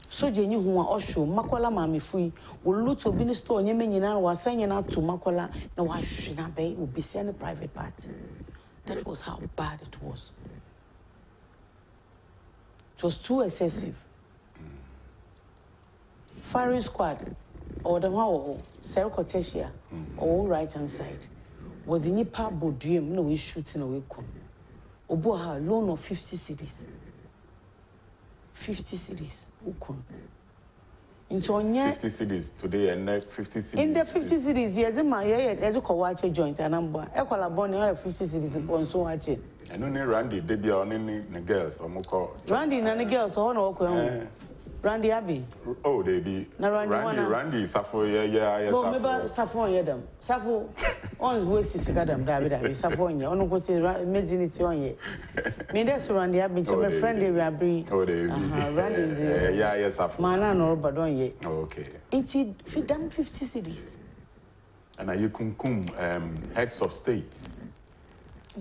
S3: So jenyi hu a osho makola mamefui wo luto bi ni store nyeme nyina wa sanye na to makola na wa hwe na be obi se any private part. That was how bad it was. It was too excessive. Firing squad or the one cell cortesia or right hand side was in nipa bodiem no we shooting away kun. Obo ha loan of 50 cedis. 50 cedis ukun. Into
S1: 50 cedis today and next 50 cedis.
S3: In the 50 cedis, yes, my as a co-watch joint and number. Equal bonnie 50 cedis upon so watching.
S1: And only Randy, they be on any girls or more.
S3: Randy and the girls on or Randy Abbey.
S1: Oh, they be. Randy, Safo, yeah.
S3: Oh, maybe Safo, yeah, them. Safo, on waste is Gadam, David, Safo, on what is medicine on ye. Me, that's Randy Abbey, my friend, they will bring. Oh, they Randy,
S1: yeah, Safo.
S3: Mana or Badon ye.
S1: Okay.
S3: It's it done 50 cities.
S1: And are you heads of states?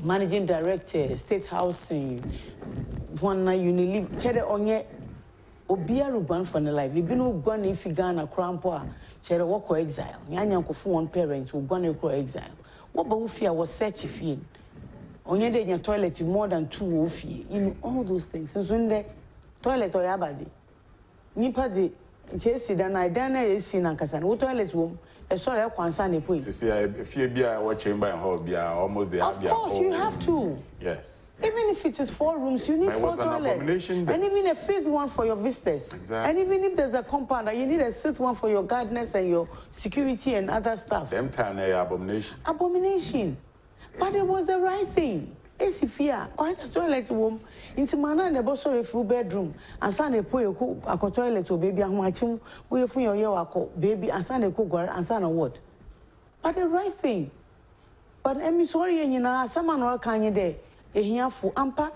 S3: Managing director, state housing, one Unilever, Cheddar on ye. Obia rugwan for the life. You been gone if you Ghana crampo, share walk or exile. Yanya for one parents who gone to exile. What Bufia was such a fee. On your day in your toilet, you more than 2 woofy. In all those things. Since when the toilet or yabadi. Nipadi, Chessy, then I done a scene and Cassan, what toilet room, a sorry, I can't sign a point.
S1: You see, if you be a watching by home, almost there.
S3: Of course, you have to.
S1: Yes.
S3: Even if it is 4 rooms, you need 4 toilets. And even a 5th one for your visitors.
S1: Exactly.
S3: And even if there's a compound, you need a 6th one for your gardeners and your security and other stuff.
S1: Them time abomination.
S3: Abomination. But it was the right thing. It's fear. Why the toilet room? Into mana and the boss of a full bedroom. And son a poor cook, a toilet or baby, and watching, we for your year, baby, and son a cook, and son a what? But the right thing. But I'm sorry, and you know, someone or can you day. Here for ampa,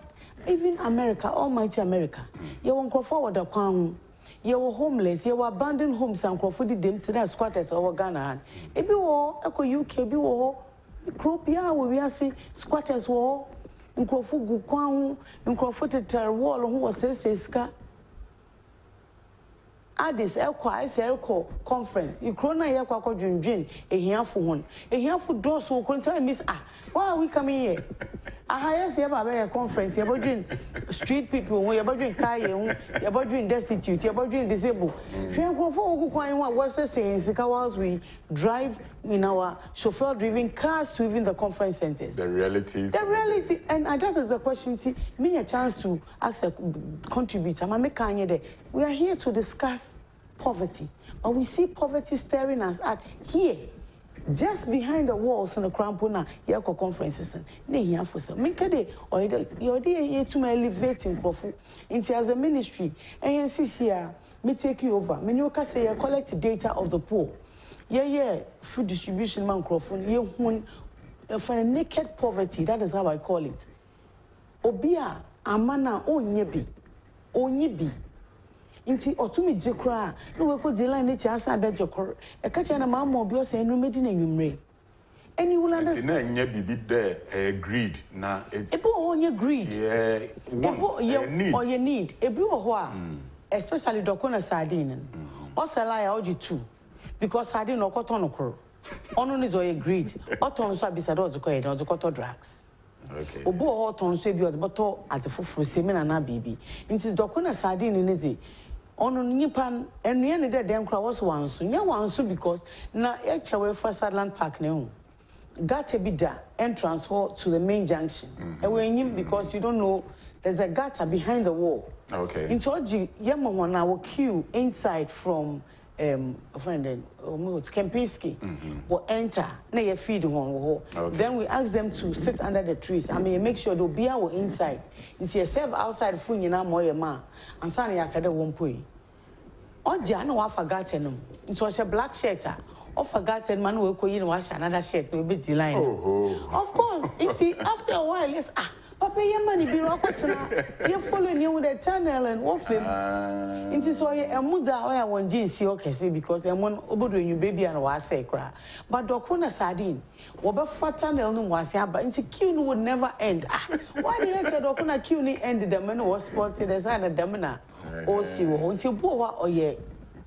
S3: even America, almighty America. You won't go forward the crown. You were homeless, you were abandoned homes and crowded them to that squatters over Ghana. If you were a UK, be war, Cropia, we are see squatters war, in Crawford Guquan, in Crawford wall, who was says, Addis Elko conference. You crona Yako Jun, a here for one. A here for doors who couldn't tell Miss why are we coming here? I highest ever a conference, you're doing street people, you're doing Kayan, you're doing destitute, you're doing disabled. We are going for what's the saying, Sikawas, we drive in our chauffeur driven cars to even the conference centers.
S1: The reality.
S3: And that is the question. See, me a chance to ask a contributor. We are here to discuss poverty, but we see poverty staring us at here. Just behind the walls in the Crampona, Yako conferences, and they here for some. Make a day, or you're there to my elevating profit into as a ministry. ANCCR may take you over. Menuka say, collect data of the poor. Yeah, food distribution man crofon, for a naked poverty, that is how I call it. Obia, amana, onyebi. Inti otumi jekra no we ko dela na chi asa be jekor e ka cha na ma mo bi o se enu medi na nwumre any will understand
S1: na nya bibi there greed na it's
S3: ebo onye greed
S1: need
S3: or you need ebi wo ho a especially dokona sardine o sala ya oji 2 because sardine no koton no kro ono ni zo ye greed oton so abisa do ziko ye do ziko drugs.
S1: Okay.
S3: Obo ho ton so ebi o ziko atefoforo semina na bibi nti dokona sardine ni di ono nipan enue ne dem kra was wanso nya wanso because na echewe for Sadland Park ne ho gata bi da entrance hall to the main junction ewenyim because you don't know there's a gutter behind the wall.
S1: Okay.
S3: Into oji yema wana wo queue inside from a friend then Kencity will enter na ye feed one. Then we ask them to sit under the trees. I mean, make sure they'll be our inside. It's yourself outside food you know more ma and son ya kada won poi. Oja no wa forgotten them. It was a black shirt. Or forgotten man will go in wash another shirt will be the line. Of course, it's after a while, yes, Papa, your money be rockets now. You're following you with a tunnel and off him. It is why a mother I want jeans, okay, see, because I'm one over you baby and was say cry. But Docona sardine, what fat tunnel no was ya, but into Q would never end. Why the heck Docona Q ended the man was spotted as an damina. Or see, won't you boa or ye?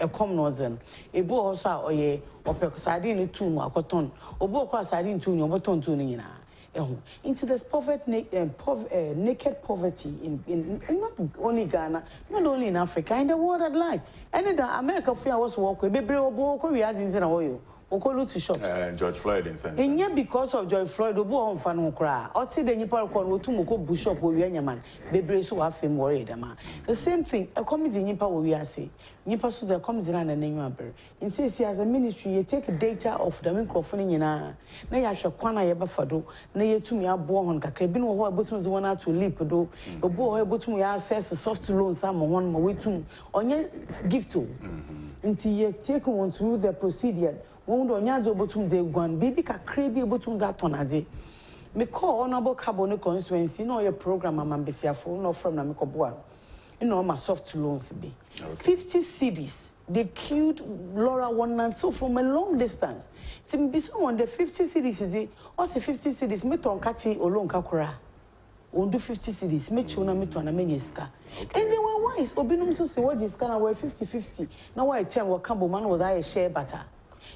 S3: A common northern, a bow also or ye, or sardine to more cotton, or bow sardine to your bottom tuning into this naked poverty in not only Ghana, not only in Africa, in the world at large. And in America, I was walking, baby, or we had in oil. Okolo to shops.
S1: George Floyd in sense.
S3: And yet because of George Floyd, the boy on fan cry. Or say the Nipal con to Moko bush up with your man. Baby so have him worried, man. The same thing, a committee in Nipa we are say. Nipa so the comes in and name in says as a ministry, you take data of the microphone in a na ya shakwana ya bafado, na ye to me a born on Kakabin or bottoms one out to leap do, a boy bottom we access a soft loan some one way to on your gift to. Until you take one through the procedure. Wondo nyazo botum de gwan bibi ka krebi botum za tonade me call honorable carbon constituency no your program amambesiafo no from na me koboa no ma soft loans be 50 cities they killed Laura one so from a long distance tim be someone the 50 cities is also 50 cities me ton kati olon kakura on do 50 cities me chuna me to na menyeska and then why is obinum so se what is kana we 50-50 now why 10 what cambo man was I share butter.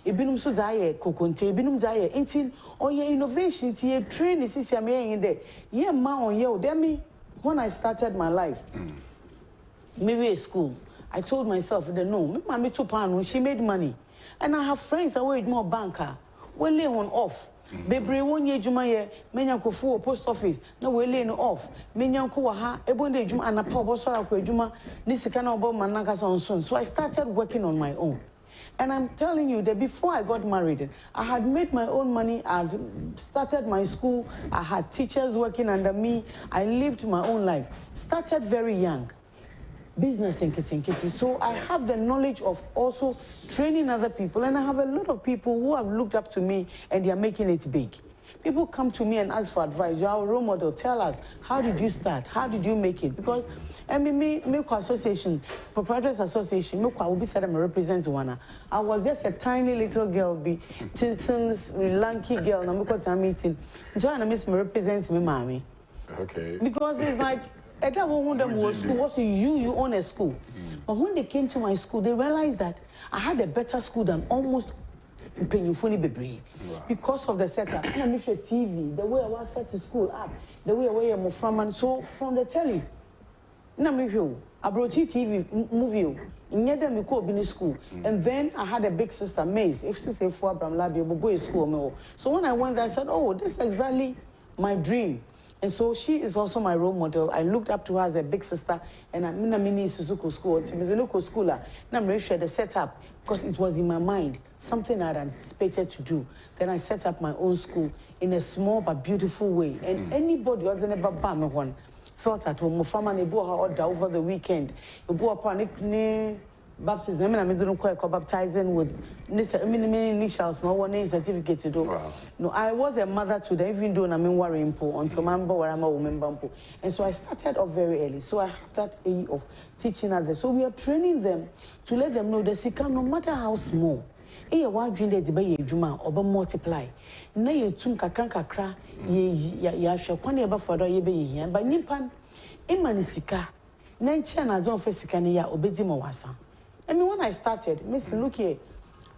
S3: Ebinum so zaye kokonte ebinum zaye intin on your innovation tie train is in there yeah ma on you me when I started my life maybe at school I told myself that no me mama to pan she made money and I have friends away more banker we lay on off bebre won ye juma ye menya kofu post office na we lay no off menya ko wa ha ebonde juma anapa obosora ko juma ni sika na obo manaka so I started working on my own. And I'm telling you that before I got married, I had made my own money, I had started my school, I had teachers working under me, I lived my own life. Started very young, business in Kencity. So I have the knowledge of also training other people, and I have a lot of people who have looked up to me and they are making it big. People come to me and ask for advice. You are a role model. Tell us, how did you start? How did you make it? Because I mean, Milk Association, Proprietors Association, Milk will be said I'm represent one. I was just a tiny little girl, be lanky girl. And I'm going to meeting. Join a miss me represent me, mommy. Okay. Because it's like I don't want them to school. Also, you own a school. But when they came to my school, they realized that I had a better school than almost. Because of the setup, and I miss your TV, the way I was set to school up, the way I am from, and so from the telly. Now, I brought TV movie, in me called in school, and then I had a big sister, Maze, if sister for Abraham Labia, boy school. So when I went there, I said, oh, this is exactly my dream. And so she is also my role model. I looked up to her as a big sister, and I'm in a mini Suzuko school. It's a local schooler. And I'm very sure the setup, because it was in my mind, something I had anticipated to do. Then I set up my own school in a small but beautiful way. And anybody who has never bought me one felt at home. From an order over the weekend. Baptism, I didn't quite baptizing with many initials, no one name certificate to do. Wow. No, I was a mother to them, even though I'm in worrying until my where I'm a woman bamboo. And so I started off very early. So I have that aim of teaching others. So we are training them to let them know that they can, no matter how small, a wide dream that they juma or multiply. Na ye tum kakra ya shakwane eba fado ye be here. But nipan imanisika. Nanchi na don't face sikania obedi mawasa. I mean, when I started, Mr. Look here,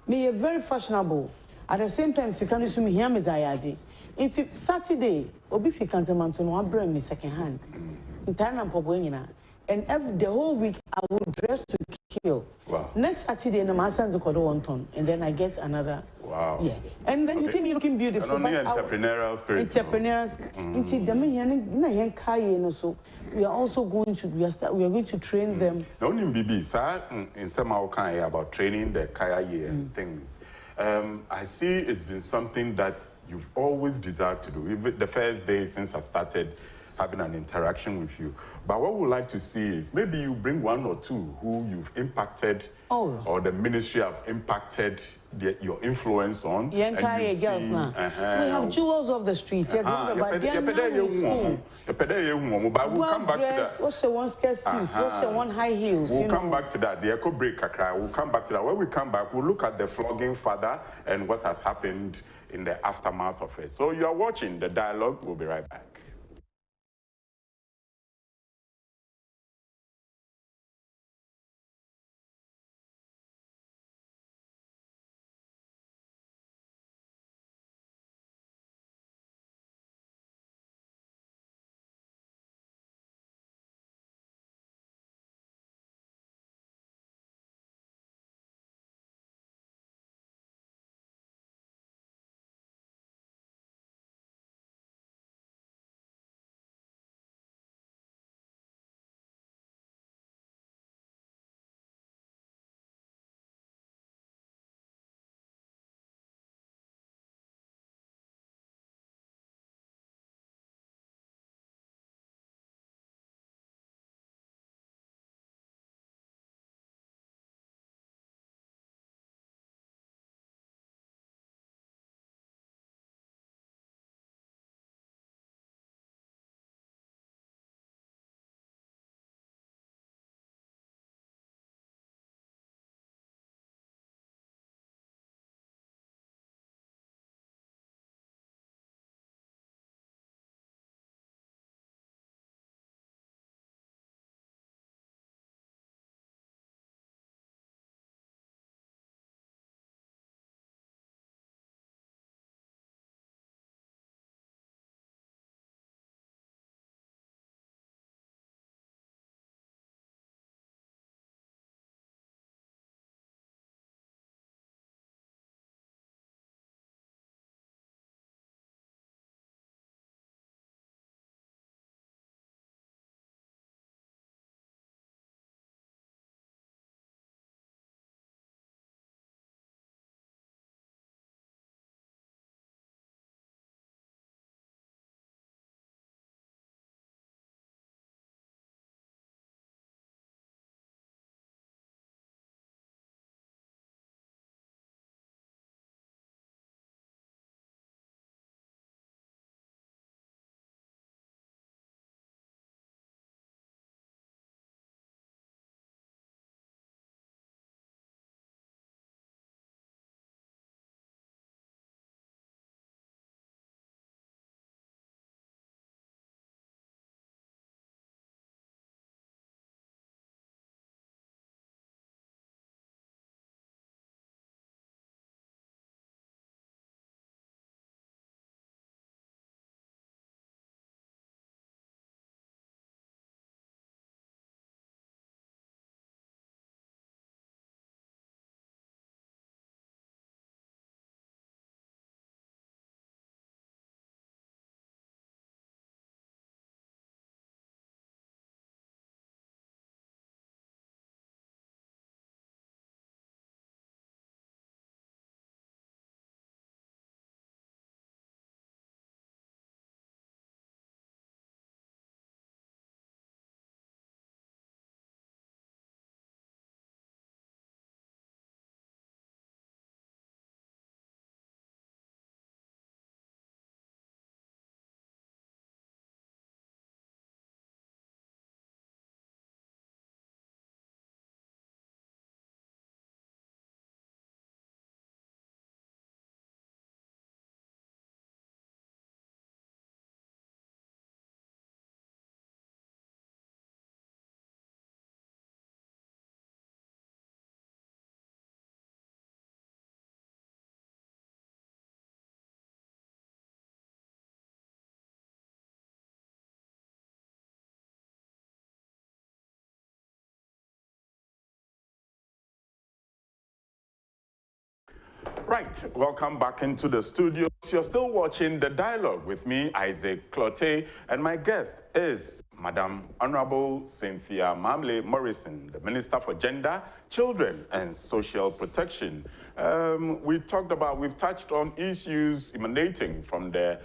S3: me very fashionable. At the same time, Sikani Sumi here me Zayadi. It's Saturday, Obifi Kantamanton, one bring me second hand. In Tana Pobuina, And the whole week, I would dress to kill.
S1: Wow.
S3: Next Saturday, my son's a quarter 1 ton, and then I get another.
S1: Wow.
S3: Yeah. And then you see me looking beautiful.
S1: And only entrepreneurial spirit.
S3: Entrepreneurs. So we are also going to we are going to train them.
S1: No, BB, sir, in some kind about training the kaya and things. I see it's been something that you've always desired to do. Even the first day since I started having an interaction with you. But what we'd like to see is maybe you bring 1 or 2 who you've impacted or the ministry have impacted your influence on.
S3: We have jewels of the street. But we'll come back to that. What's the one skirt suit? What's the one high heels?
S1: We'll come back to that. The echo break, we'll come back to that. When we come back, we'll look at the flogging father and what has happened in the aftermath of it. So you are watching The Dialogue. We'll be right back. Right, welcome back into the studio. You're still watching The Dialogue with me, Isaac Clote, and my guest is Madam Honorable Cynthia Morison, the Minister for Gender, Children and Social Protection. We've touched on issues emanating from the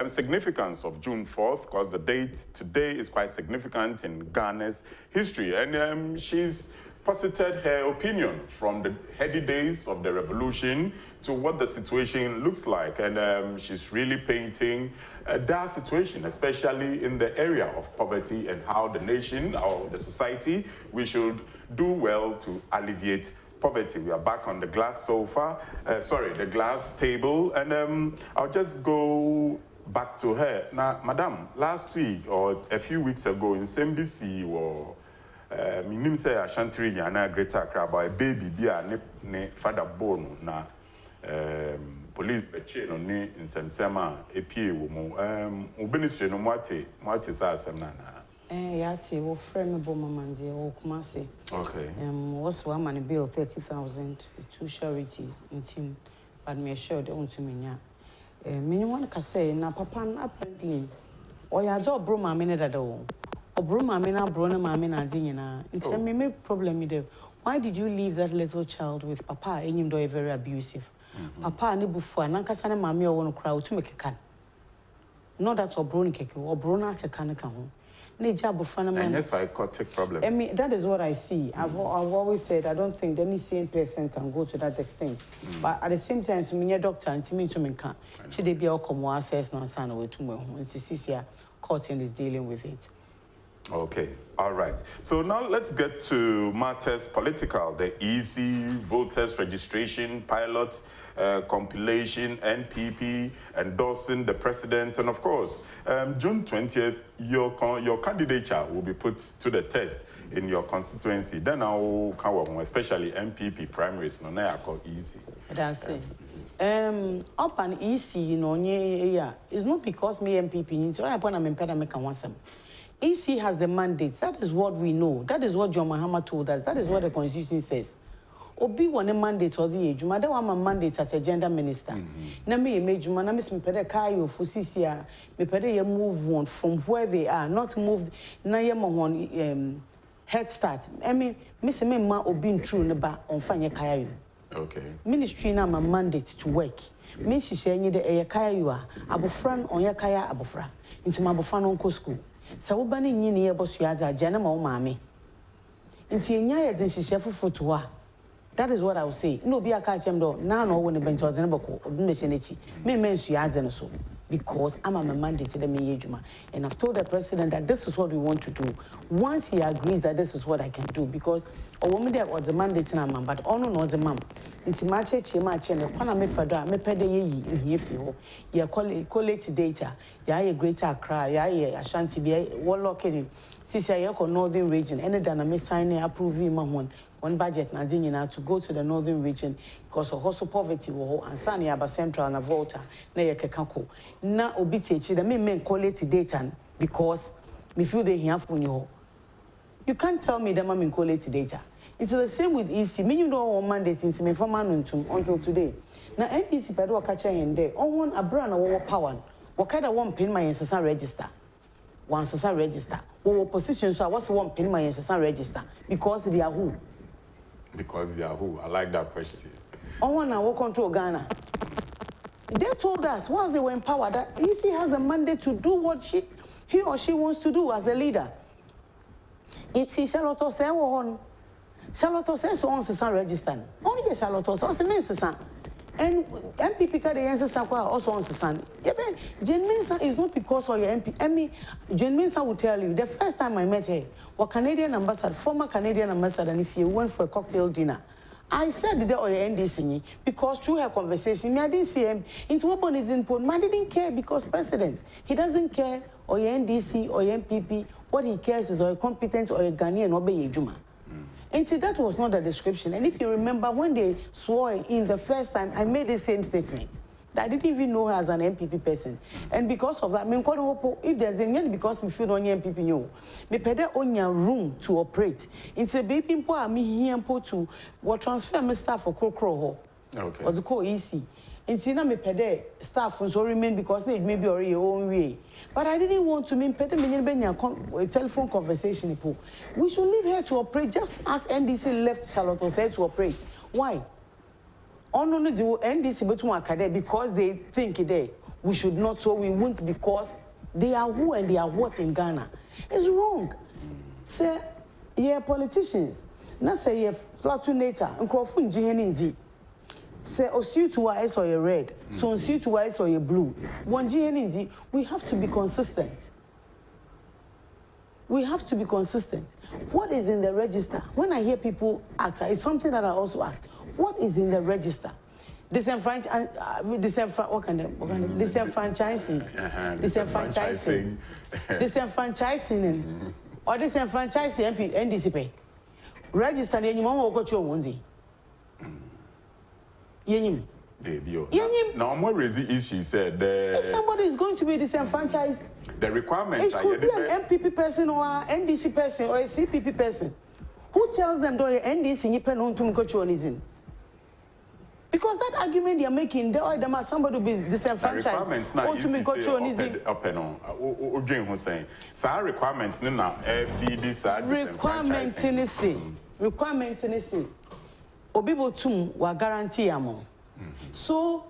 S1: significance of June 4th, because the date today is quite significant in Ghana's history, and she's posited her opinion from the heady days of the revolution to what the situation looks like. And she's really painting a dire situation, especially in the area of poverty, and how the nation or the society, we should do well to alleviate poverty. We are back on the glass the glass table, and I'll just go back to her. Now, Madam, last week or a few weeks ago in SMBC or minim say Ashantri yana Greater Accra about a baby bia ne father born na police beche no ne nsɛmsɛm a epie wo mu Ministerial no mwate sa asɛm na
S3: yati wo frame bo mamanzi wo kumase. Okay. Was one money bill 30,000 two charities in team, but me sure they want to menya. Me one ka say na papa na apparently o ya job bro ma me ne dada wo. Obro mama na bro na mama na adi nyina. Nti me problem me there. Why did you leave that little child with papa? Enyim do very abusive. Papa ne bufu anankasa na mama o wono kra otu mekeka. Not that obro ni keke, obro na keka ne ka ho. Ne ja bufu na man. Yes,
S1: psychotic problem.
S3: I mean, that is what I see. I've always said I don't think any sane person can go to that extent. But at the same time, so me doctor nti me to me kan. Chi de bia okomo access na san we to me ho. Nti sisia court is dealing with it.
S1: Okay, all right. So now let's get to matters political. The EC voters registration pilot compilation, NPP endorsing the president, and of course, June 20th, your candidature will be put to the test in your constituency. Then I'll come, especially MPP primaries. No, now I call EC.
S3: That's it. Up an EC, you know, yeah, it's not because me MPP. So I put them in make one some. EC has the mandate. That is what we know. That is what John Mahama told us. That is what the Constitution says. Obi one mandate or the age. Mother one mandate as a gender minister. Na me made you na miss me pede kayo for CCA. Me pede ye move on from where they are, not move na ye one head start. I mean, miss me ma obi true neba on fanya kayo. Okay. Ministry na ma mandate to work. Me she share ni de e kayo a abofran on ye kaya abofra. Inti ma abofran on ko school. So we bani nyini ye bosu yaza jana ma o maame. Inti enya ye den hihye fofotoa. That is what I will say. No be aka chem do na no woni bench ozene bako obi me shenechi. Me nsu yaza no so because I'm a mandate to the Juma. And I've told the president that this is what we want to do. Once he agrees that this is what I can do, because a woman there was the mandate na man, but ono no the mam. Inti ma cheche ne kwana me fadra me pede ye nhiefi ho. Ya collect data. Ya ye Greater Accra, ya ye Ashanti be warlock in. Sisi ya ko northern region. Any dana me sign approve ma one budget na nyina to go to the northern region because of also poverty wo and sani aba central na volta na ye kekako na obi techi da me collect data because me feel they here for you. You can't tell me that me collect data. It's the same with EC. Me you know on mandate into me for until today. Na NDC pedo catch en there on one abra na wo power. What kind of one pin my incessant register? One incessant register. Wo position so what's one pin my incessant register because they are who?
S1: Because they are who? I like that question.
S3: On one hour control Ghana. They told us once they were in power that EC has the mandate to do what he or she wants to do as a leader. It's Charlotte say on. Charlotte says so on Sissan register. Only Charlotte says on Sissan. And MPP ka the answer also on Sissan. Jane Mensah is not because of your MP. I mean, Jane Mensah will tell you the first time I met her, was Canadian ambassador, former Canadian ambassador, and if you went for a cocktail dinner, I said that or your NDC because through her conversation, I didn't see him into what is important. I didn't care because president, he doesn't care or your NDC or your MPP. What he cares is or a competent or a Ghanaian or be a Juma. And see, that was not the description. And if you remember, when they swore in the first time, I made the same statement. That I didn't even know her as an MPP person. And because of that, if there's a need because we feel on your MPP, you me pede on your room to operate. It's a baby po me here to what transfer me staff for Krokro. Okay. Or the call easy. And see, na me pede staff and so remain because they may be already your own way. But I didn't want to mean pede me telephone conversation. We should leave her to operate just as NDC left Charlotte said to operate. Why? On the NDC but because they think we should not, so we won't because they are who and they are what in Ghana. It's wrong. Say, yeah, politicians. Now say, yeah, flatulator and crofun GNNZ. Say, or suit to eyes or your red, so suit to eyes or your blue. One GNNZ, we have to be consistent. We have to be consistent. What is in the register? When I hear people ask, it's something that I also ask. What is in the register? Disenfranchising, or disenfranchising NDC. Register the anyone who got your onesie. Yenim.
S1: Now, more issue said
S3: if somebody is going to be disenfranchised,
S1: the requirements
S3: it could be an MPP person or an NDC person or a CPP person. Who tells them that NDC independent to Mkochonism? Because that argument you're making, somebody will be disenfranchised.
S1: Want to make Mkochonism? Requirements
S3: Requirements in the Obibo tum wa guarantee amo. So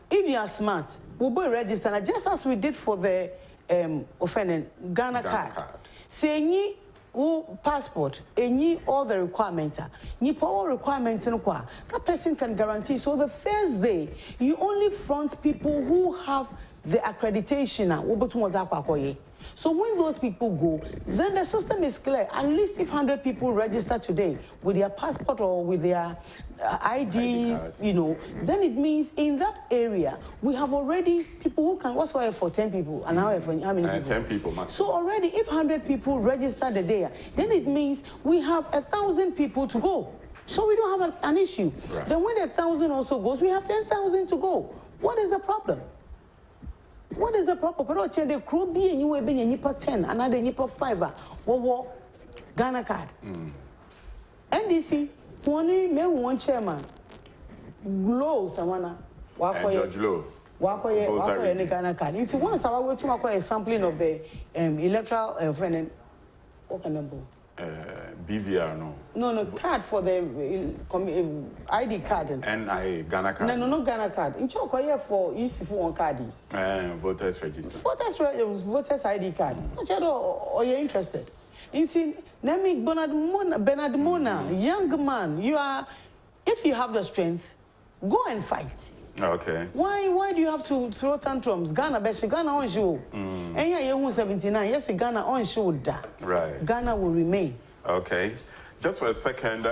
S3: if you are smart, we'll be registered just as we did for the offending Ghana card. Say any passport, any all the requirements, any power requirements in qua that person can guarantee. So the first day you only front people who have the accreditation. So when those people go, then the system is clear. At least if 100 people register today with their passport or with their ID, you know, then it means in that area, we have already people who can, what's why for 10 people, and now for how many people?
S1: 10 people maximum.
S3: So already if 100 people register the day, then it means we have 1,000 people to go. So we don't have an issue. Right. Then when 1,000 also goes, we have 10,000 to go. What is the problem? What is the problem? But the crew be and you will be a 10, another nipa 5, Ghana card. NDC, one chairman, Glow, Sawana,
S1: Judge Low.
S3: Wakoye Ghana card. It's once I went to acquire a sampling of the electoral
S1: BVR,
S3: no, card for the ID card.
S1: NIA, Ghana card.
S3: No, not Ghana card. In Chokoye for easy for one card.
S1: Voters register.
S3: Voters ID card. Or you're interested? You see, name Bernard Mona, young man, you are, if you have the strength, go and fight.
S1: Okay.
S3: Why do you have to throw tantrums? Ghana, Ghana on show. And yeah, you're 79. Yes, Ghana on show.
S1: Right.
S3: Ghana will remain.
S1: Okay. Just for a second,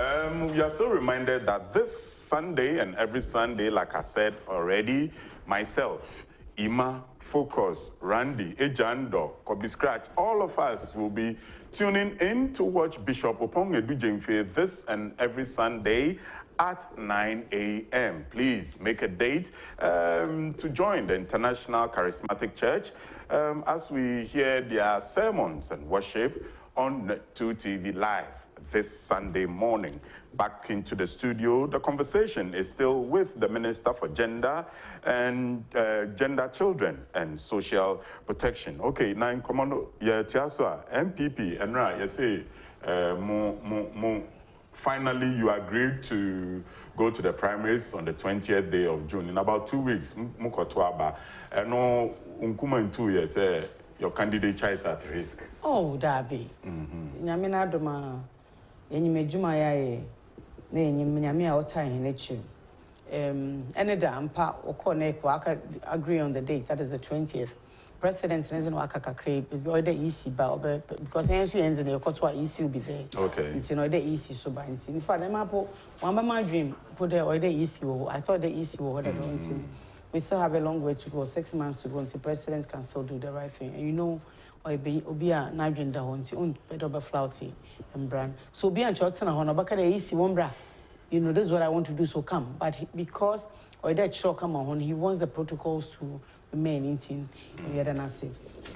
S1: we are still reminded that this Sunday and every Sunday, like I said already, myself, Ima, Focus, Randy, Ejando, Kobe Scratch, all of us will be tuning in to watch Bishop Opong Edujemfe this and every Sunday at 9 a.m. Please make a date to join the International Charismatic Church as we hear their sermons and worship on 2TV Live this Sunday morning. Back into the studio, the conversation is still with the Minister for Gender and Gender, Children and Social Protection. Okay, now in commando, yeah, Tiaswa, MPP, and right, you say, finally, you agreed to go to the primaries on the 20th day of June. In about 2 weeks, Mukotwaba, and no, in 2 years, your candidature is at risk.
S3: Oh, Dabi. Nyamina Doma, Yenimejuma Yae, Nyamia Ota in Lechu. Eneda Ampa, Okone, Waka agree on the date, that is the 20th. President doesn't work at the easy, because the ends in the Kotwa easy will be there.
S1: Okay.
S3: It's the easy so by in fact, I'm my dream, put the order easy. I thought the easy what I don't see. We still have a long way to go, 6 months to go until presidents can still do the right thing. And you know, Obia Nigerian Dahonti, own Pedoba Flouty and Brand. So be a Chotson, Honabaka, the easy one bra. You know, this is what I want to do, so come. But because or that show come on, he wants the protocols to remain in team.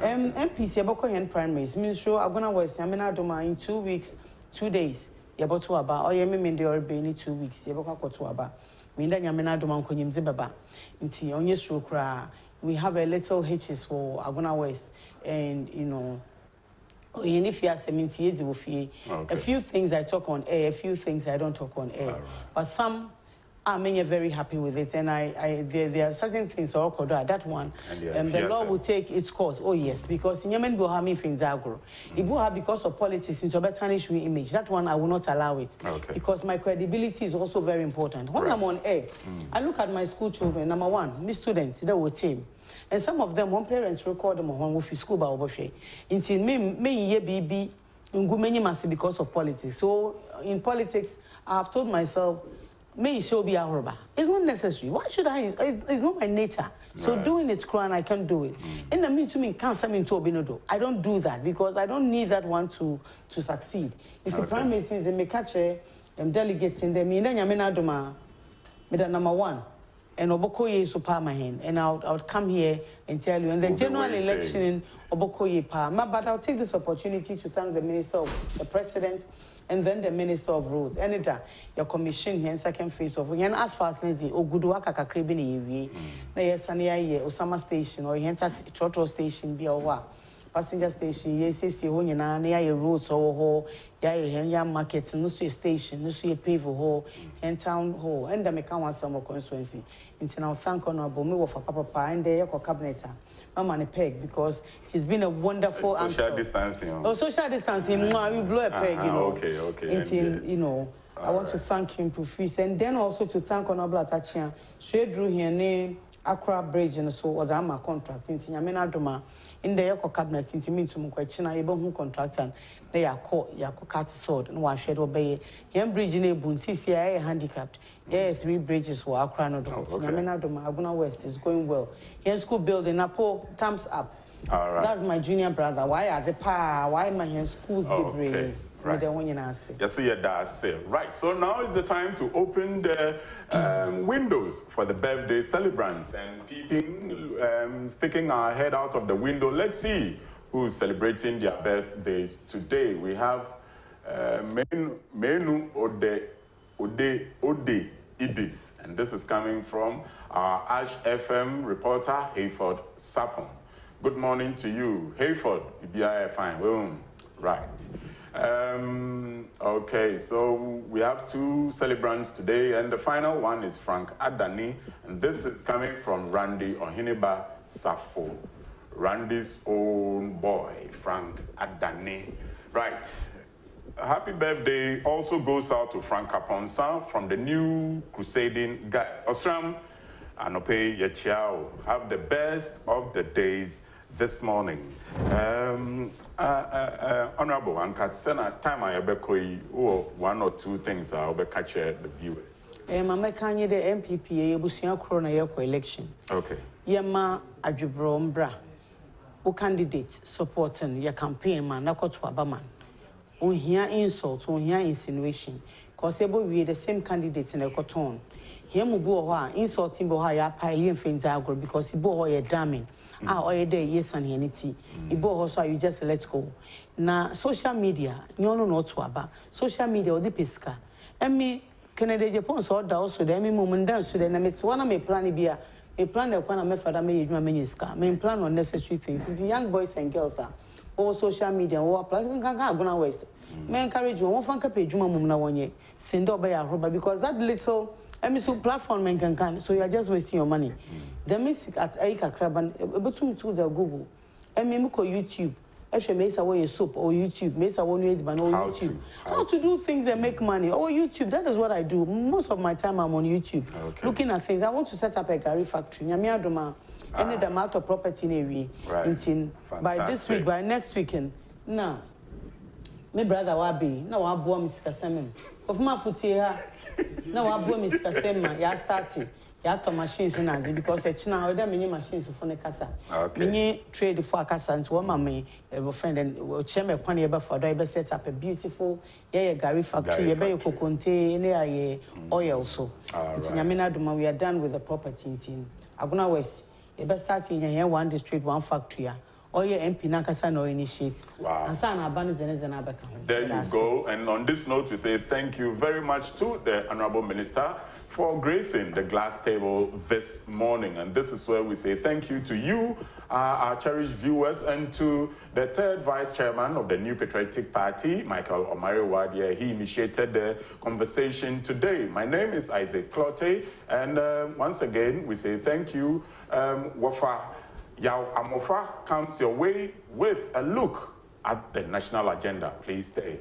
S3: MPC Abokoyan primaries, Ministerial Agona West, Yamina Doma in 2 weeks, 2 days. Yabotuaba, or Yemi Mende or Beni 2 weeks, Yaboka Kotuaba. Minda nyamena do man konyimze baba. Nti onye suro kra. We have a little hitches for Aguna West, and you know, a few things I talk on air, a few things I don't talk on air. Right. But some I'm very happy with it, and there are certain things that one, and the law will take its course. Oh yes, because in Yemen Bohami Finzagro, because of politics into a tarnish image. That one I will not allow it, because my credibility is also very important. When I'm on air, I look at my school children. Number one, my students, they were team. And some of them, one parents record them on with school by Oboshe. Until me ye be ngumeni must because of politics. So in politics, I have told myself, may show be a it's not necessary. Why should I? It's not my nature. So doing it, crying, I can't do it. And I mean to me, can't send me to Obinodo. I don't do that because I don't need that one to succeed. It's a prime minister and me catch delegates in them. Number one. And Obokoye super my hand, and I would come here and tell you. And the general election in Obokoye pa. But I'll take this opportunity to thank the Minister of the President, and then the Minister of Roads. And your commission here in second phase of and as far as the Oguduaka Kakrebi ni na yesania Osama Station or taxi trotro station be a passenger station. Yes, na near roads or ya markets, no station, no pave hall, and town hall, and the Mekawa summer constituency. It's now thank honorable me for Papa and the cabinet. Mama peg because he's been a wonderful
S1: social distancing.
S3: Oh, social distancing. We blow a peg, you know.
S1: Okay.
S3: It's in, you know. I want to thank him profusely, and then also to thank honorable Atachia. She drew here name Accra Bridge and so was my contract. In Yamena Doma in the Yako cabinet, in me to Mukwachina, able contract and they are caught Yako sword and one shed obey. Yam bridge in a boon, CCI handicapped. Yeah, 3 bridges for Accra no Doma. Yamena Doma, Aguna West is going well. Here school building, Napo, thumbs up.
S1: All right.
S3: That's my junior brother. Why are the pa? Why my schools be brave?
S1: Right. Yes, yeah, that's it. Right. So now is the time to open the windows for the birthday celebrants and keeping, sticking our head out of the window. Let's see who's celebrating their birthdays today. We have Menu Ode Edith, and this is coming from our Ash FM reporter Hayford Sapon. Good morning to you, Hayford. BIA fine. Boom. Right. Okay, so we have 2 celebrants today, and the final one is Frank Adani, and this is coming from Randy Ohiniba Safo, Randy's own boy, Frank Adani. Right. Happy birthday also goes out to Frank Kaponsa from the new crusading guy. Osram Anope Yechiao. Have the best of the days this morning. Honorable Ankatsena, time I ever one or 2 things I'll be catch the viewers.
S3: Mama Kanye the MPP, Busia Corona Yoko election.
S2: Okay.
S3: Yama Ajubro Mbra. O candidates supporting your campaign man, Nakotwa Baman. On here insult, on here insinuation. Cause we the same candidates in the cotton. Here Mubo insulting Bohaya Pile and Finzagro because he bore a damning. Or a day, yes, and unity. Ibo so you just let go. Na social media, no not to about social media or the pesca. And me, Canada Japan saw also the moment dance to the it's one of my plan be a plan of one of my father made my miniska, main plan on necessary things. It's young boys and girls are all social media or plan Gana West. May encourage you, one fan page Juma Mumna one year, send up by a rubber because that little so platform man can, so you are just wasting your money. The music at Aika Kraban, but to the Google, and Mimiko YouTube. Actually, Mesa away soap or YouTube, Mesa one ways by no YouTube. How to do things and make money. Oh, YouTube, that is what I do. Most of my time I'm on YouTube, looking at things. I want to set up a Gary factory. Nyamiadoma, any the amount of property in a by this week, by next weekend. Nah, my brother Wabi, no, I bought Mr. Semen. Of my foot here. No, I bought Mr. Semen, ya starting. Ya to machines in Azi because it's now there many machines for the casa. Many trade for casa and one mammy, a friend and chamber one year before I set up a beautiful Gary factory, a very contain oil so. We are done with the property in Aguna West. You best start in here 1 district, 1 factory. Oye MP Nakasa no initiate.
S1: Wow.
S3: Asana Abanizena Beckham.
S1: There you go. And on this note, we say thank you very much to the Honorable Minister for gracing the glass table this morning. And this is where we say thank you to you, our cherished viewers, and to the third vice chairman of the New Patriotic Party, Michael Omari-Wadia. He initiated the conversation today. My name is Isaac Clotte, and once again, we say thank you. Wafa Yao Amofa comes your way with a look at the national agenda. Please stay.